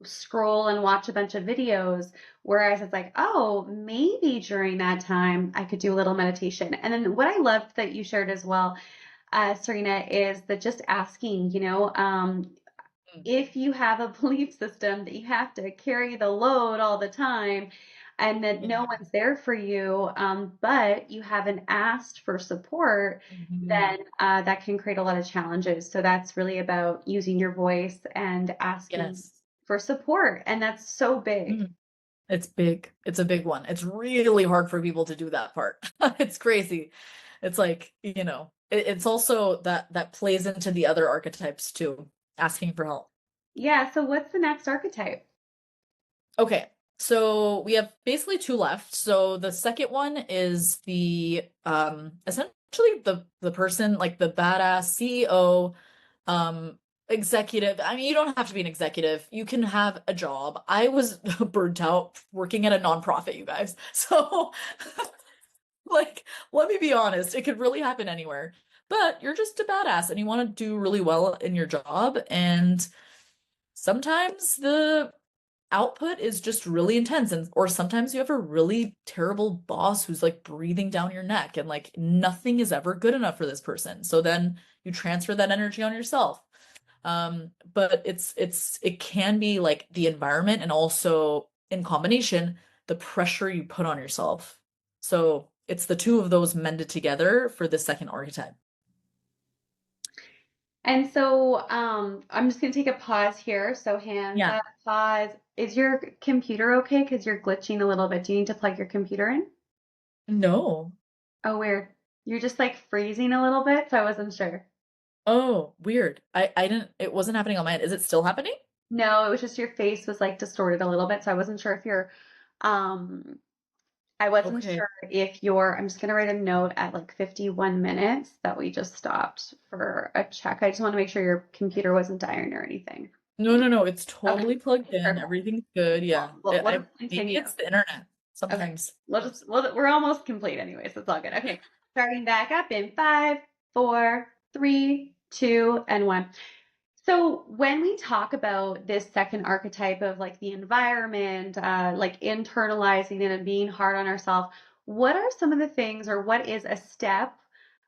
scroll and watch a bunch of videos. Whereas it's like, oh, maybe during that time I could do a little meditation. And then what I loved that you shared as well, Serena, is that just asking, Mm. if you have a belief system that you have to carry the load all the time and that no Yeah. one's there for you, but you haven't asked for support, Mhm. then that can create a lot of challenges. So that's really about using your voice and asking Yes. for support. And that's so big. Mhm. It's big. It's a big one. It's really hard for people to do that part. It's crazy. It's like, it's also that plays into the other archetypes too, asking for help. Yeah. So what's the next archetype? Okay, so we have basically two left. So the second one is the essentially the person like the badass CEO, executive. I mean, you don't have to be an executive. You can have a job. I was burnt out working at a nonprofit, you guys. So like, let me be honest, it could really happen anywhere. But you're just a badass and you want to do really well in your job, and sometimes the output is just really intense, and or sometimes you have a really terrible boss who's like breathing down your neck and like nothing is ever good enough for this person, so then you transfer that energy on yourself. But it can be like the environment and also in combination the pressure you put on yourself. So it's the two of those mended together for the second archetype. And so I'm just going to take a pause here. So hands Yeah. up, pause. Is your computer okay? Because you're glitching a little bit. Do you need to plug your computer in? No. Oh, weird. You're just like freezing a little bit, so I wasn't sure. Oh, weird. I didn't, it wasn't happening on my end. Is it still happening? No, it was just your face was like distorted a little bit, so I wasn't sure if I wasn't Okay. sure if you're, I'm just gonna write a note at like 51 minutes that we just stopped for a check. I just want to make sure your computer wasn't dying or anything. No, no, no. It's Okay, totally plugged in. perfect. Everything's good. Yeah. We'll just Maybe continue. it's the internet Okay, sometimes. we're almost complete anyway, so it's all good. Okay, starting back up in five, four, three, two, and one. So when we talk about this second archetype of like the environment, like internalizing it and being hard on ourselves, what are some of the things, or what is a step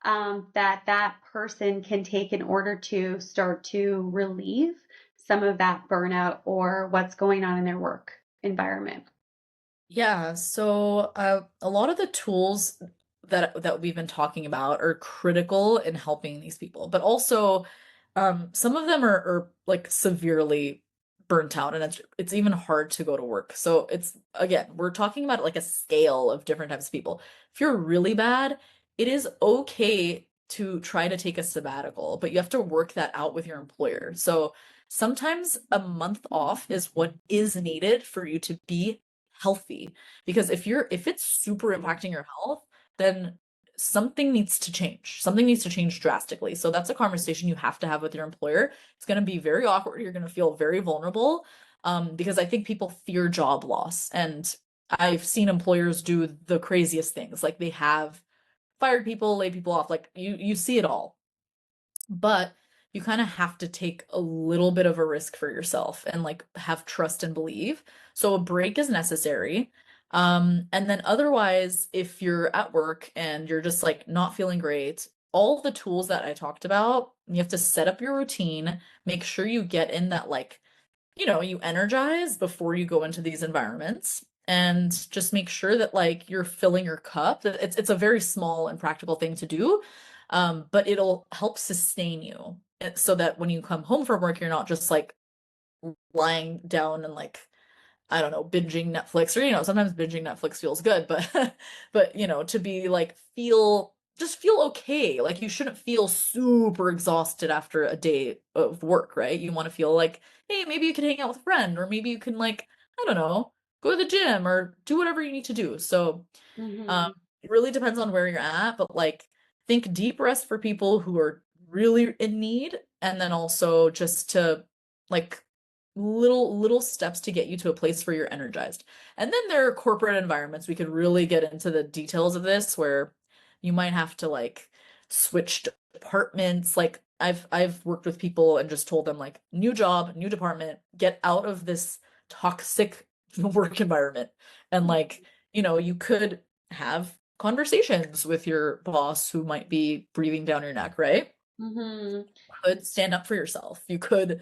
that that person can take in order to start to relieve some of that burnout or what's going on in their work environment? Yeah, so a lot of the tools that we've been talking about are critical in helping these people, but also some of them are like severely burnt out, and it's even hard to go to work. So it's, again, we're talking about like a scale of different types of people. If you're really bad, it is okay to try to take a sabbatical, but you have to work that out with your employer. So sometimes a month off is what is needed for you to be healthy. Because if it's super impacting your health, then something needs to change. Something needs to change drastically. So that's a conversation you have to have with your employer. It's going to be very awkward. You're going to feel very vulnerable, because I think people fear job loss. And I've seen employers do the craziest things. Like they have fired people, laid people off. Like you see it all. But you kind of have to take a little bit of a risk for yourself and like have trust and believe. So a break is necessary. And then otherwise, if you're at work and you're just like not feeling great, all the tools that I talked about, you have to set up your routine, make sure you get in that, like, you energize before you go into these environments, and just make sure that like you're filling your cup. It's a very small and practical thing to do, but it'll help sustain you, so that when you come home from work, you're not just like lying down and like, I don't know, binging Netflix, or, sometimes binging Netflix feels good, but but to be like, just feel okay. Like you shouldn't feel super exhausted after a day of work, right? You want to feel like, hey, maybe you can hang out with a friend, or maybe you can, like, I don't know, go to the gym or do whatever you need to do. So um, Mm-hmm. it really depends on where you're at, but like, think deep rest for people who are really in need, and then also just to like little steps to get you to a place where you're energized. And then there are corporate environments. We could really get into the details of this, where you might have to like switch departments. Like I've worked with people and just told them, like, new job, new department, get out of this toxic work environment. And like, you could have conversations with your boss who might be breathing down your neck, right? Mm-hmm. Could stand up for yourself. You could,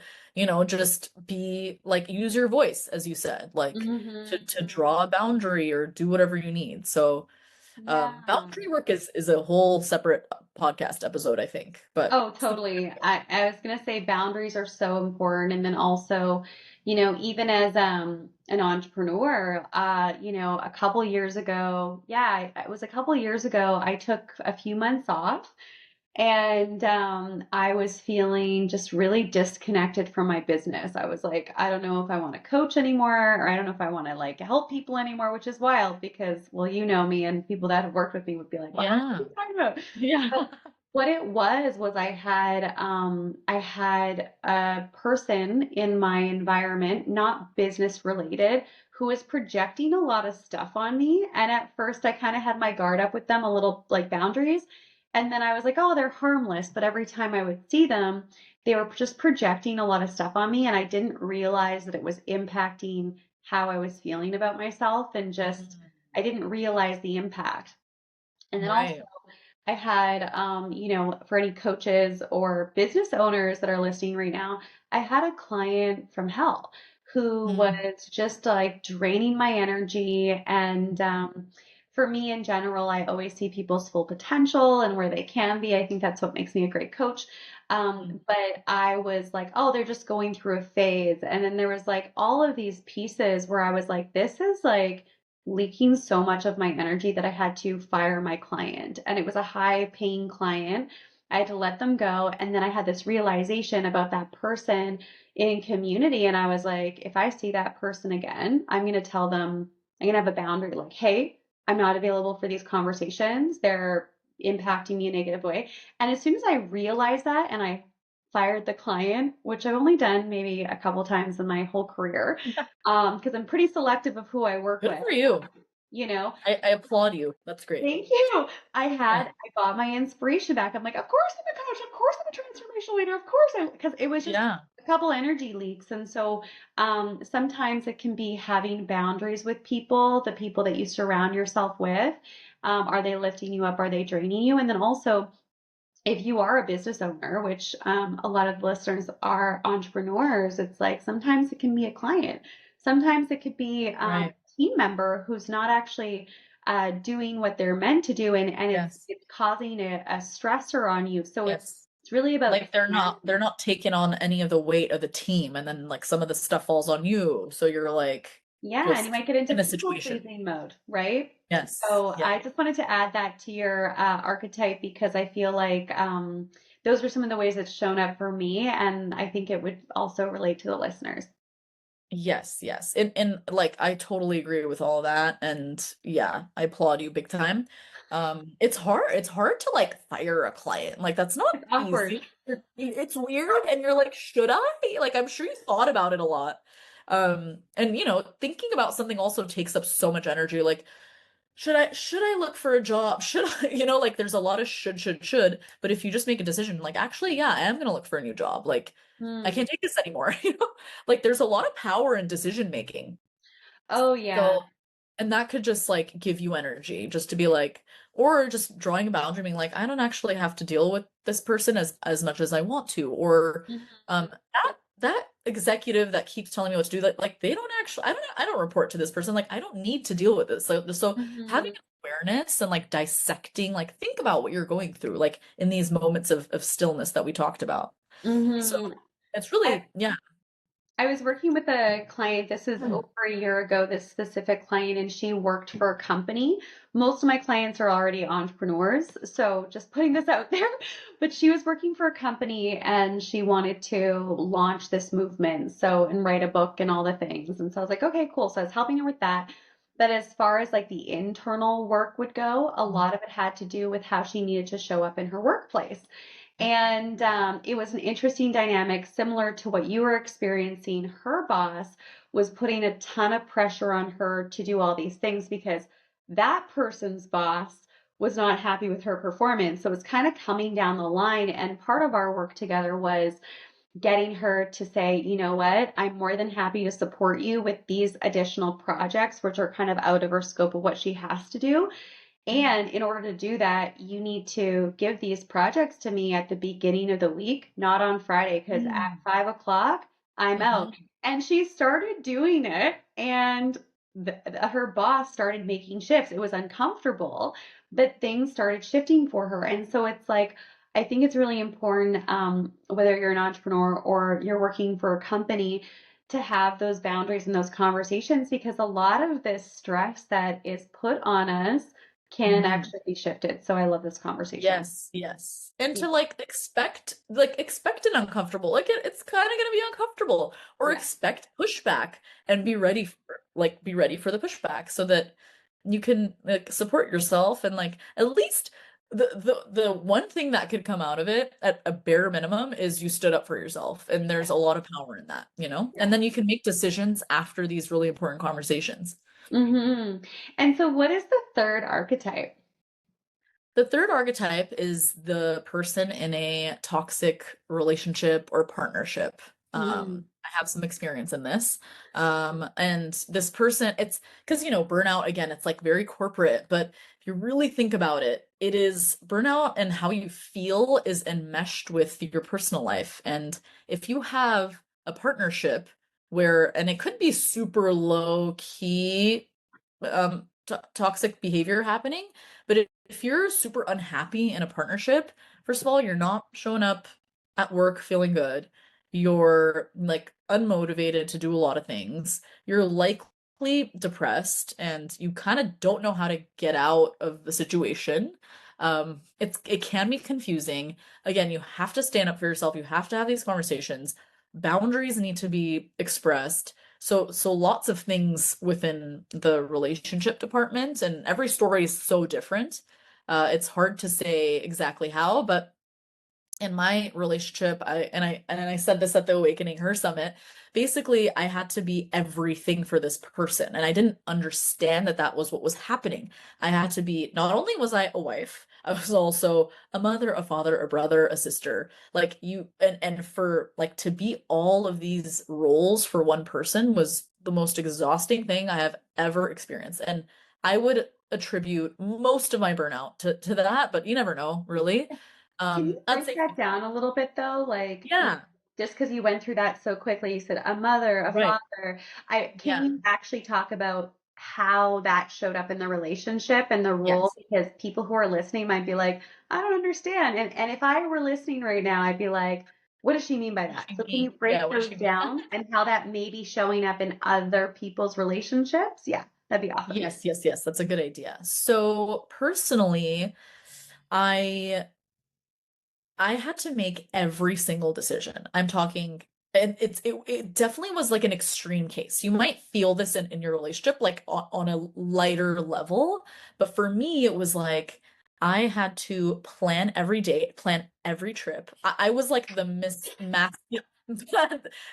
just be like, use your voice, as you said, like Mm-hmm. to draw a boundary or do whatever you need. So Yeah. boundary work is a whole separate podcast episode, I think. But Oh, totally. I was gonna say boundaries are so important. And then also, even as an entrepreneur, a couple years ago, yeah, it was a couple years ago, I took a few months off. And I was feeling just really disconnected from my business. I was like, I don't know if I want to coach anymore, or I don't know if I want to like help people anymore, which is wild because, well, you know me, and people that have worked with me would be like, what are yeah. you talking about? Yeah. But what it was I had a person in my environment, not business related, who was projecting a lot of stuff on me. And at first I kind of had my guard up with them, a little like boundaries. And then I was like, oh, they're harmless. But every time I would see them, they were just projecting a lot of stuff on me. And I didn't realize that it was impacting how I was feeling about myself. And just, Mm, I didn't realize the impact. And then also, right. I had, for any coaches or business owners that are listening right now, I had a client from hell who Mm, was just like draining my energy. And for me in general, I always see people's full potential and where they can be. I think that's what makes me a great coach. mm, But I was like, oh, they're just going through a phase. And then there was like all of these pieces where I was like, this is like leaking so much of my energy that I had to fire my client. And it was a high paying client. I had to let them go. And then I had this realization about that person in community. And I was like, if I see that person again, I'm going to tell them, I'm going to have a boundary like, hey, I'm not available for these conversations. They're impacting me in a negative way. And as soon as I realized that and I fired the client, which I've only done maybe a couple times in my whole career, because I'm pretty selective of who I work good with, for you. you know. I applaud you. That's great. Thank you. Yeah. I got my inspiration back. I'm like, of course I'm a coach. Of course I'm a transformational leader. Of course because it was just Yeah. a couple energy leaks. And so sometimes it can be having boundaries with people, the people that you surround yourself with. Are they lifting you up? Are they draining you? And then also, if you are a business owner, which a lot of listeners are entrepreneurs, it's like sometimes it can be a client. Sometimes it could be a Right. team member who's not actually doing what they're meant to do, and Yes. it's causing a stressor on you. So Yes. it's really about Like they're not taking on any of the weight of the team, and then like some of the stuff falls on you. So you're like yeah, and you just might get into in a people situation. pleasing mode, right? Yes. So Yeah. I just wanted to add that to your archetype because I feel like those are some of the ways it's shown up for me, and I think it would also relate to the listeners. Yes, yes. And like I totally agree with all of that. And yeah, I applaud you big time. It's hard to like fire a client. Like that's not It's awkward. easy. It's weird and you're like, should I? Like I'm sure you thought about it a lot. And thinking about something also takes up so much energy. Like should I look for a job? Should I, like there's a lot of should. But if you just make a decision, like, actually, yeah, I am gonna look for a new job. Like, I Hmm. can't take this anymore, Like there's a lot of power in decision making. Oh yeah. So, and that could just like give you energy just to be like, or just drawing a boundary, being like, I don't actually have to deal with this person as much as I want to, or Mhm. that executive that keeps telling me what to do, that like they don't actually, I don't report to this person, like I don't need to deal with this. So having Mhm. awareness and like dissecting, like think about what you're going through, like in these moments of stillness that we talked about. So Mhm. it's I, really, yeah. I was working with a client, this is Hmm. over a year ago, this specific client, and she worked for a company. Most of my clients are already entrepreneurs, so just putting this out there. But she was working for a company and she wanted to launch this movement, so and write a book and all the things. And so I was like, okay, cool. So I was helping her with that. But as far as like the internal work would go, a lot of it had to do with how she needed to show up in her workplace. And it was an interesting dynamic, similar to what you were experiencing. Her boss was putting a ton of pressure on her to do all these things because that person's boss was not happy with her performance. So it was kind of coming down the line. And part of our work together was getting her to say, you know what, I'm more than happy to support you with these additional projects, which are kind of out of her scope of what she has to do. And in order to do that, you need to give these projects to me at the beginning of the week, not on Friday, because at Mm. 5 o'clock, I'm out. Mhm. And she started doing it, and her boss started making shifts. It was uncomfortable, but things started shifting for her. And so it's like, I think it's really important, whether you're an entrepreneur or you're working for a company, to have those boundaries and those conversations because a lot of this stress that is put on us can Mhm. actually be shifted. So I love this conversation. Yes, yes. And Yeah. to like expect an uncomfortable. Like it's kind of going to be uncomfortable, or Yeah. expect pushback and be ready for the pushback so that you can like support yourself, and like at least the one thing that could come out of it at a bare minimum is you stood up for yourself, and there's a lot of power in that. Yeah. And then you can make decisions after these really important conversations. Hmm. And so what is the third archetype? The third archetype is the person in a toxic relationship or partnership. Mm. I have some experience in this. And this person, it's because, burnout, again, it's like very corporate, but if you really think about it, it is burnout, and how you feel is enmeshed with your personal life. And if you have a partnership and it could be super low key, toxic behavior happening, but if you're super unhappy in a partnership, first of all, you're not showing up at work feeling good. You're like unmotivated to do a lot of things. You're likely depressed, and you kind of don't know how to get out of the situation. It can be confusing. Again, you have to stand up for yourself. You have to have these conversations. Boundaries need to be expressed. So lots of things within the relationship department, and every story is so different. It's hard to say exactly how, but in my relationship, I said this at the Awakening Her Summit. Basically, I had to be everything for this person, and I didn't understand that that was what was happening. I had to be, not only was I a wife, I was also a mother, a father, a brother, a sister. Like and for like to be all of these roles for one person was the most exhausting thing I have ever experienced. And I would attribute most of my burnout to that, but you never know, really. Can you I'd break say, that down a little bit though? Like, yeah, just because you went through that so quickly, you said a mother, a right. father. Can Yeah. you actually talk about how that showed up in the relationship and the role, Yes. because people who are listening might be like, I don't understand. And if I were listening right now, I'd be like, what does she mean by What does that? she So can you mean? Yeah, break what does those she mean? down and how that may be showing up in other people's relationships? Yeah, that'd be awesome. Yes, yes, yes. That's a good idea. So personally, I I had to make every single decision. I'm talking, and it definitely was like an extreme case. You might feel this in your relationship, like on a lighter level, but for me, it was like I had to plan every date, plan every trip. I was like the Miss Math.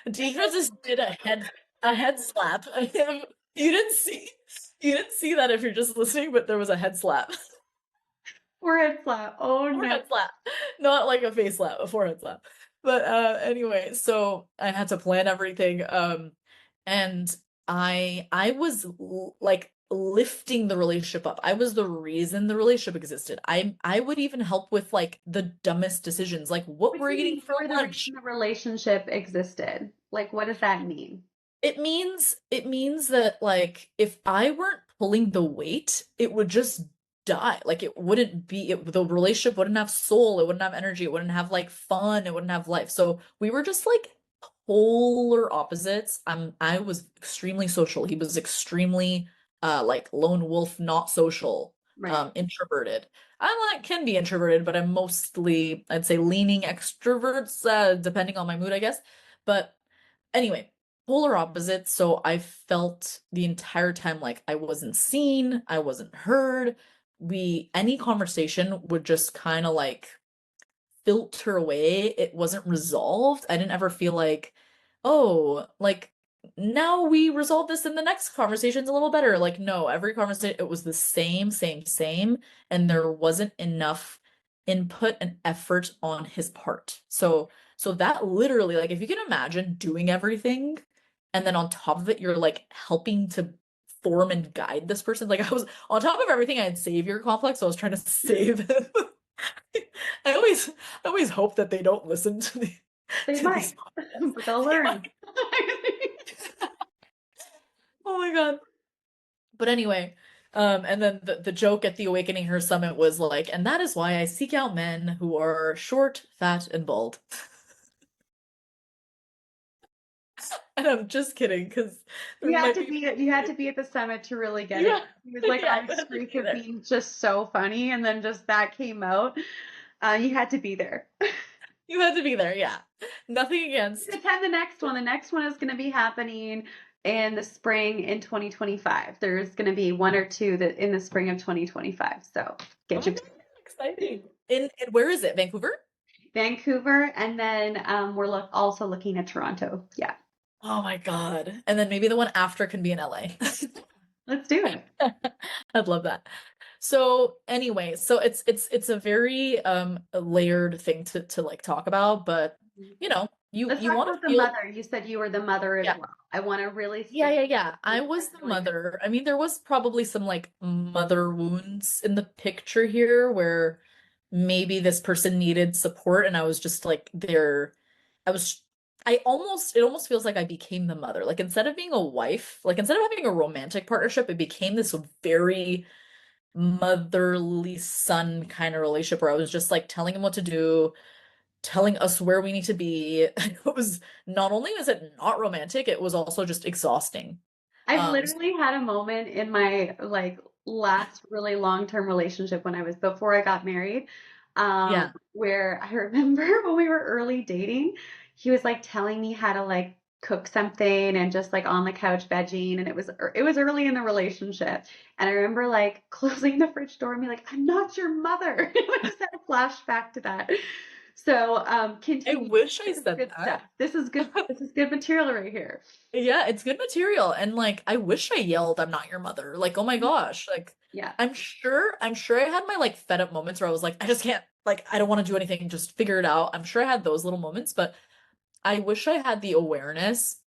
Deidre just did a head slap. You didn't see that if you're just listening, but there was a head slap. Forehead slap. Oh no. Forehead slap. Not like a face slap, a forehead slap. But anyway, so I had to plan everything. And I was like lifting the relationship up. I was the reason the relationship existed. I would even help with like the dumbest decisions, like what What do we're you eating mean for you were the reason lunch. the relationship existed? Like, what does that mean? It means that like if I weren't pulling the weight, it would just die. Like it wouldn't be the relationship wouldn't have soul, it wouldn't have energy, it wouldn't have like fun, it wouldn't have life. So we were just like polar opposites. I was extremely social. He was extremely like lone wolf, not social, Right. introverted. I like can be introverted, but I'm mostly I'd say leaning extroverts, depending on my mood, I guess. But anyway, polar opposites. So I felt the entire time like I wasn't seen, I wasn't heard. Any conversation would just kind of like filter away. It wasn't resolved. I didn't ever feel like, oh, like now we resolve this in the next conversation's a little better. Like, no, every conversation, it was the same, same, same. And there wasn't enough input and effort on his part. So that literally, like, if you can imagine doing everything and then on top of it, you're like helping to form and guide this person. Like, I was on top of everything, I had savior complex. So I was trying to save him. I always I always hope that they don't listen to the They to this might, podcast. but they'll They learn. might. Oh my God. But anyway, and then the joke at the Awakening Her Summit was like, and that is why I seek out men who are short, fat, and bald. And I'm just kidding, because there might be You had to be at the summit to really get it. yeah, He was like yeah, on a you have to streak be of there. being just so funny, and then just that came out. You had to be there. You had to be there, yeah. Nothing against. Attend the next one. The next one is going to be happening in the spring in 2025. There's going to be one or two that in the spring of 2025. So Oh get my your God, exciting. In where is it? Vancouver? Vancouver, and then also looking at Toronto. Yeah, Oh my God. And then maybe the one after can be in LA. let's do it. I'd love that. So anyway, so it's a very layered thing to like talk about, but you know, you Let's you talk want about to the feel mother. You said you were the mother as yeah. well. I want to really Yeah, stick yeah, with yeah. I this. was That's the really good. mother. I mean, there was probably some like mother wounds in the picture here where maybe this person needed support and I was just like there I was it almost feels like I became the mother. Like instead of being a wife, like instead of having a romantic partnership, it became this very motherly son kind of relationship where I was just like telling him what to do, telling us where we need to be. It was not only was it not romantic, it was also just exhausting. I've Um, literally had a moment in my like last really long-term relationship when I was before I got married, yeah. where I remember when we were early dating, he was like telling me how to like cook something and just like on the couch vegging, and it was early in the relationship, and I remember like closing the fridge door and be like, I'm not your mother. I just had a flashback to that. So I continue. wish I This is said good stuff. that. This is good. This is good material right here. Yeah, it's good material. And like I wish I yelled, I'm not your mother. Like, oh my gosh. Like Yeah. I'm sure I had my like fed up moments where I was like, I just can't, like, I don't want to do anything, just figure it out. I'm sure I had those little moments, but I wish I had the awareness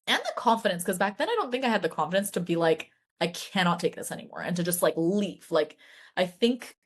and the confidence, because back then I don't think I had the confidence to be like, I cannot take this anymore and to just like leave. Like I think,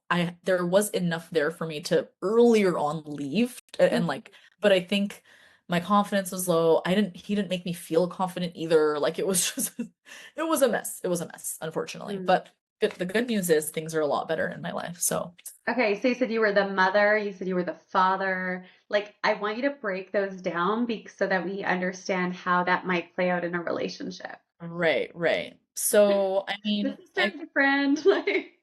I there was enough there for me to earlier on leave and like, but I think My confidence was low. He didn't make me feel confident either. Like it was just, it was a mess. It was a mess, unfortunately. Mm. But the good news is things are a lot better in my life. So, Okay, so you said you were the mother, you said you were the father. Like, I want you to break those down so that we understand how that might play out in a relationship. right, right. So, I The mean, sister, the friend, like.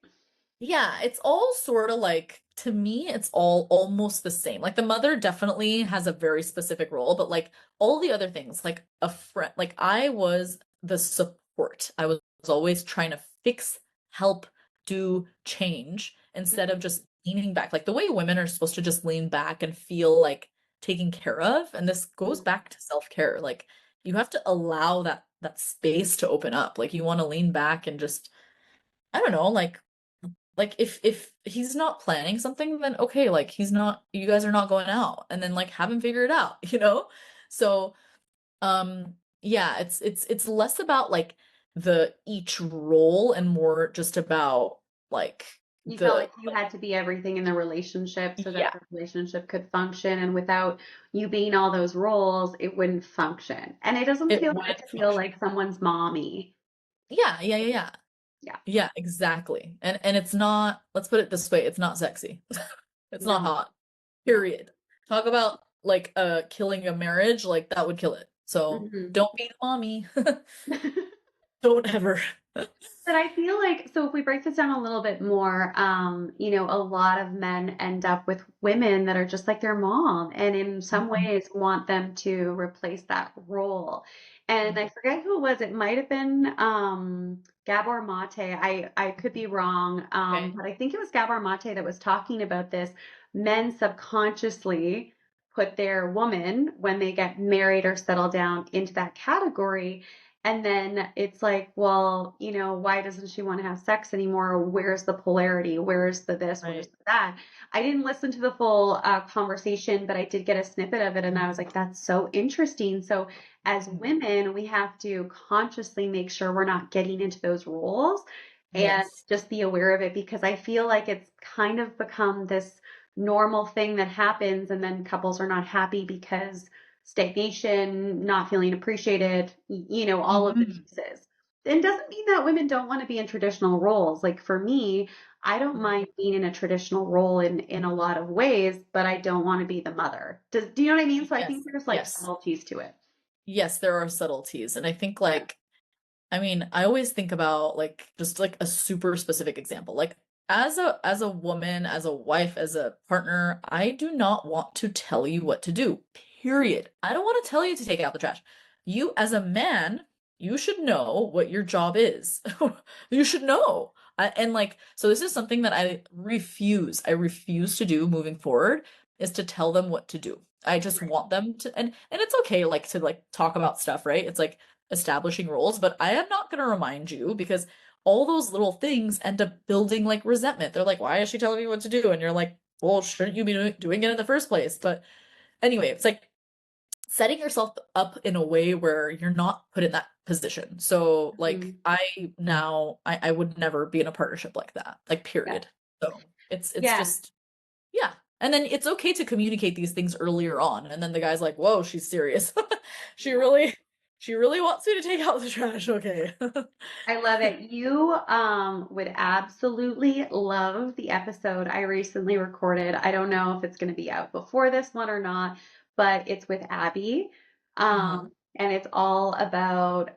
yeah, it's all sort of like, to me, it's all almost the same. Like the mother definitely has a very specific role, but like all the other things, like a friend, like I was the support. I was always trying to fix, help, do change instead of just leaning back. Like the way women are supposed to just lean back and feel like taken care of. And this goes back to self-care. Like you have to allow that space to open up. Like you want to lean back and just, I don't know, like if he's not planning something, then okay, like he's not, you guys are not going out, and then like have him figure it out, you know? So yeah, it's less about like the each role and more just about like You felt the like you had to be everything in the relationship so that yeah, the relationship could function. And without you being all those roles, it wouldn't function. And it doesn't it feel good wouldn't to feel function. like someone's mommy. Yeah, yeah, yeah, yeah. Yeah. Yeah, exactly. And it's not, let's put it this way, it's not sexy. It's not No, hot. no. Period. Talk about like killing a marriage, like that would kill it. So Mhm. don't be the mommy. Don't ever. But I feel like, so if we break this down a little bit more, a lot of men end up with women that are just like their mom and in some Mhm. ways want them to replace that role. And I Mhm. forget who it was. It might have been Gabor Mate. I could be wrong, Okay. but I think it was Gabor Mate that was talking about this. Men subconsciously put their woman, when they get married or settle down, into that category. And then it's like, well, why doesn't she want to have sex anymore? Where's the polarity? Where's the this? Where's Right. the that? I didn't listen to the full conversation, but I did get a snippet of it. And I was like, that's so interesting. So, as Mhm. women, we have to consciously make sure we're not getting into those roles and Yes. just be aware of it because I feel like it's kind of become this normal thing that happens. And then couples are not happy because stagnation, not feeling appreciated, all of the Mhm. pieces. It doesn't mean that women don't want to be in traditional roles. Like for me, I don't Mhm. mind being in a traditional role in a lot of ways, but I don't want to be the mother. Do you know what I mean? So I think Yes. there's like Yes. subtleties to it. Yes, there are subtleties. And I think Yeah. like, I mean, I always think about like just like a super specific example. Like as a woman, as a wife, as a partner, I do not want to tell you what to do. Period. I don't want to tell you to take out the trash. You as a man, you should know what your job is. You should know. And like so this is something that I refuse. I refuse to do moving forward is to tell them what to do. I just Right. want them to and it's okay like to like talk about stuff, right? It's like establishing roles, but I am not going to remind you because all those little things end up building like resentment. They're like, why is she telling me what to do? And you're like, well, shouldn't you be doing it in the first place? But anyway, it's like setting yourself up in a way where you're not put in that position. So like Mhm. I would never be in a partnership like that, like Yeah. period. So it's Yeah. just yeah. And then it's okay to communicate these things earlier on. And then the guy's like, whoa, she's serious. She really, she really wants me to take out the trash. Okay. I love it. You would absolutely love the episode I recently recorded. I don't know if it's going to be out before this one or not, but it's with Abby. Uh-huh. And it's all about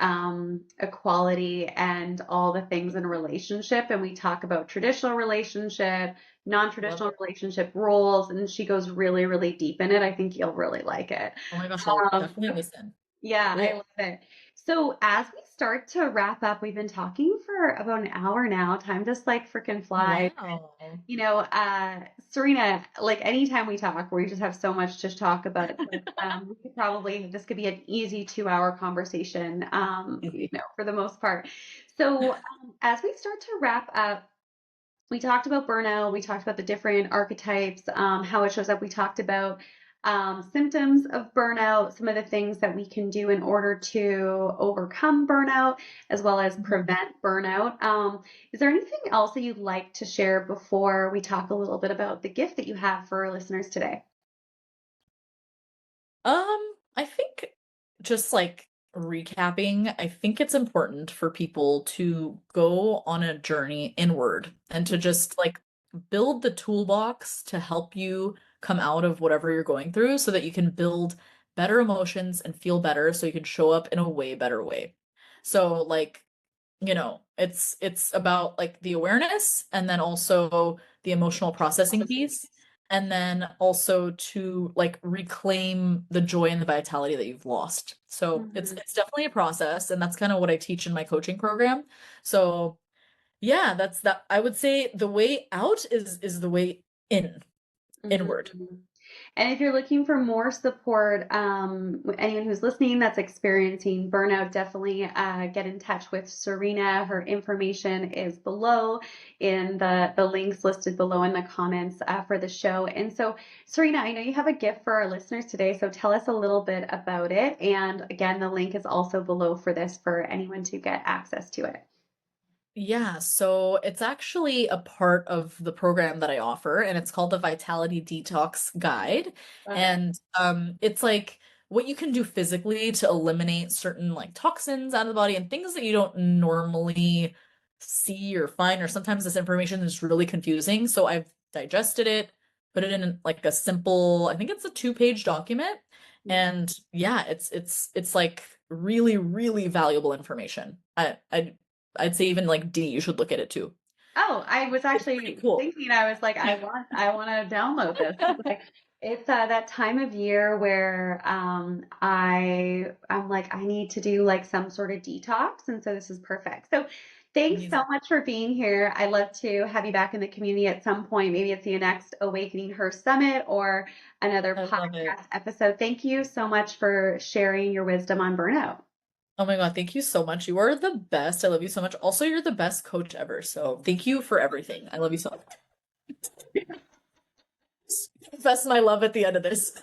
equality and all the things in a relationship. And we talk about traditional relationship, Love non-traditional it. relationship roles, and she goes really, really deep in it. I think you'll really like it. Oh my gosh, I'll Um, definitely listen. yeah, I Cool. love it. So as we start to wrap up, we've been talking for about an hour now. Time just like freaking Oh, flies. wow. Serena, like anytime we talk, we just have so much to talk about. But this could be an easy 2 hour conversation, for the most part. So as we start to wrap up, we talked about burnout. We talked about the different archetypes, how it shows up. We talked about symptoms of burnout, some of the things that we can do in order to overcome burnout, as well as Mhm. prevent burnout. Is there anything else that you'd like to share before we talk a little bit about the gift that you have for our listeners today? Um, just like recapping, I think it's important for people to go on a journey inward and to just like build the toolbox to help you come out of whatever you're going through so that you can build better emotions and feel better so you can show up in a way better way. So like, it's about like the awareness and then also the emotional processing piece and then also to like reclaim the joy and the vitality that you've lost. So it's Mhm. it's definitely a process, and that's kind of what I teach in my coaching program. So yeah, that's that. I would say the way out is the way inward. Mhm. And if you're looking for more support, anyone who's listening that's experiencing burnout, definitely get in touch with Sarina. Her information is below in the links listed below in the comments for the show. And so, Sarina, I know you have a gift for our listeners today, so tell us a little bit about it. And again, the link is also below for this for anyone to get access to it. Yeah, so it's actually a part of the program that I offer, and it's called the Vitality Detox Guide. Love it. And it's like what you can do physically to eliminate certain like toxins out of the body and things that you don't normally see or find, or sometimes this information is really confusing. So I've digested it, put it in like a simple, I think it's a 2-page document. And yeah, it's like really, really valuable information. I'd say even like D, you should look at it too. Oh, I was It's pretty actually cool. thinking, I was like, I want to download this. Like, it's that time of year where I'm like, I need to do like some sort of detox, and so this is perfect. So thanks so Amazing. much for being here. I'd love to have you back in the community at some point. Maybe it's the next Awakening Her Summit or another I love it. podcast episode. Thank you so much for sharing your wisdom on burnout. Oh my God, thank you so much. You are the best. I love you so much. Also, you're the best coach ever. So thank you for everything. I love you so much. Confess my love at the end of this.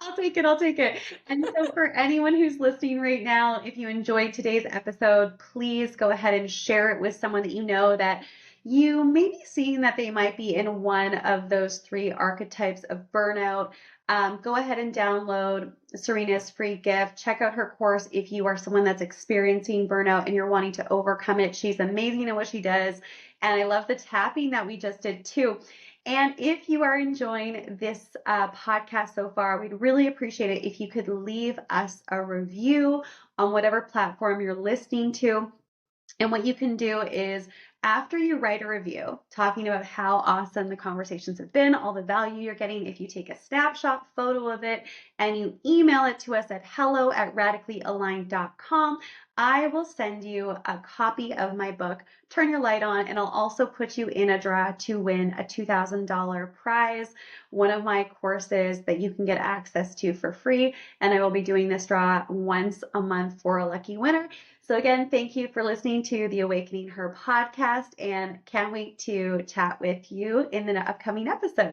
I'll take it. I'll take it. And so, for anyone who's listening right now, if you enjoyed today's episode, please go ahead and share it with someone that you know that you may be seeing that they might be in one of those three archetypes of burnout. Go ahead and download Serena's free gift. Check out her course if you are someone that's experiencing burnout and you're wanting to overcome it. She's amazing at what she does. And I love the tapping that we just did too. And if you are enjoying this podcast so far, we'd really appreciate it if you could leave us a review on whatever platform you're listening to. And what you can do is, after you write a review talking about how awesome the conversations have been, all the value you're getting, if you take a snapshot photo of it and you email it to us at hello@radicallyaligned.com, I will send you a copy of my book, Turn Your Light On, and I'll also put you in a draw to win a $2,000 prize, one of my courses that you can get access to for free. And I will be doing this draw once a month for a lucky winner. So again, thank you for listening to the Awakening Her podcast, and can't wait to chat with you in the upcoming episode.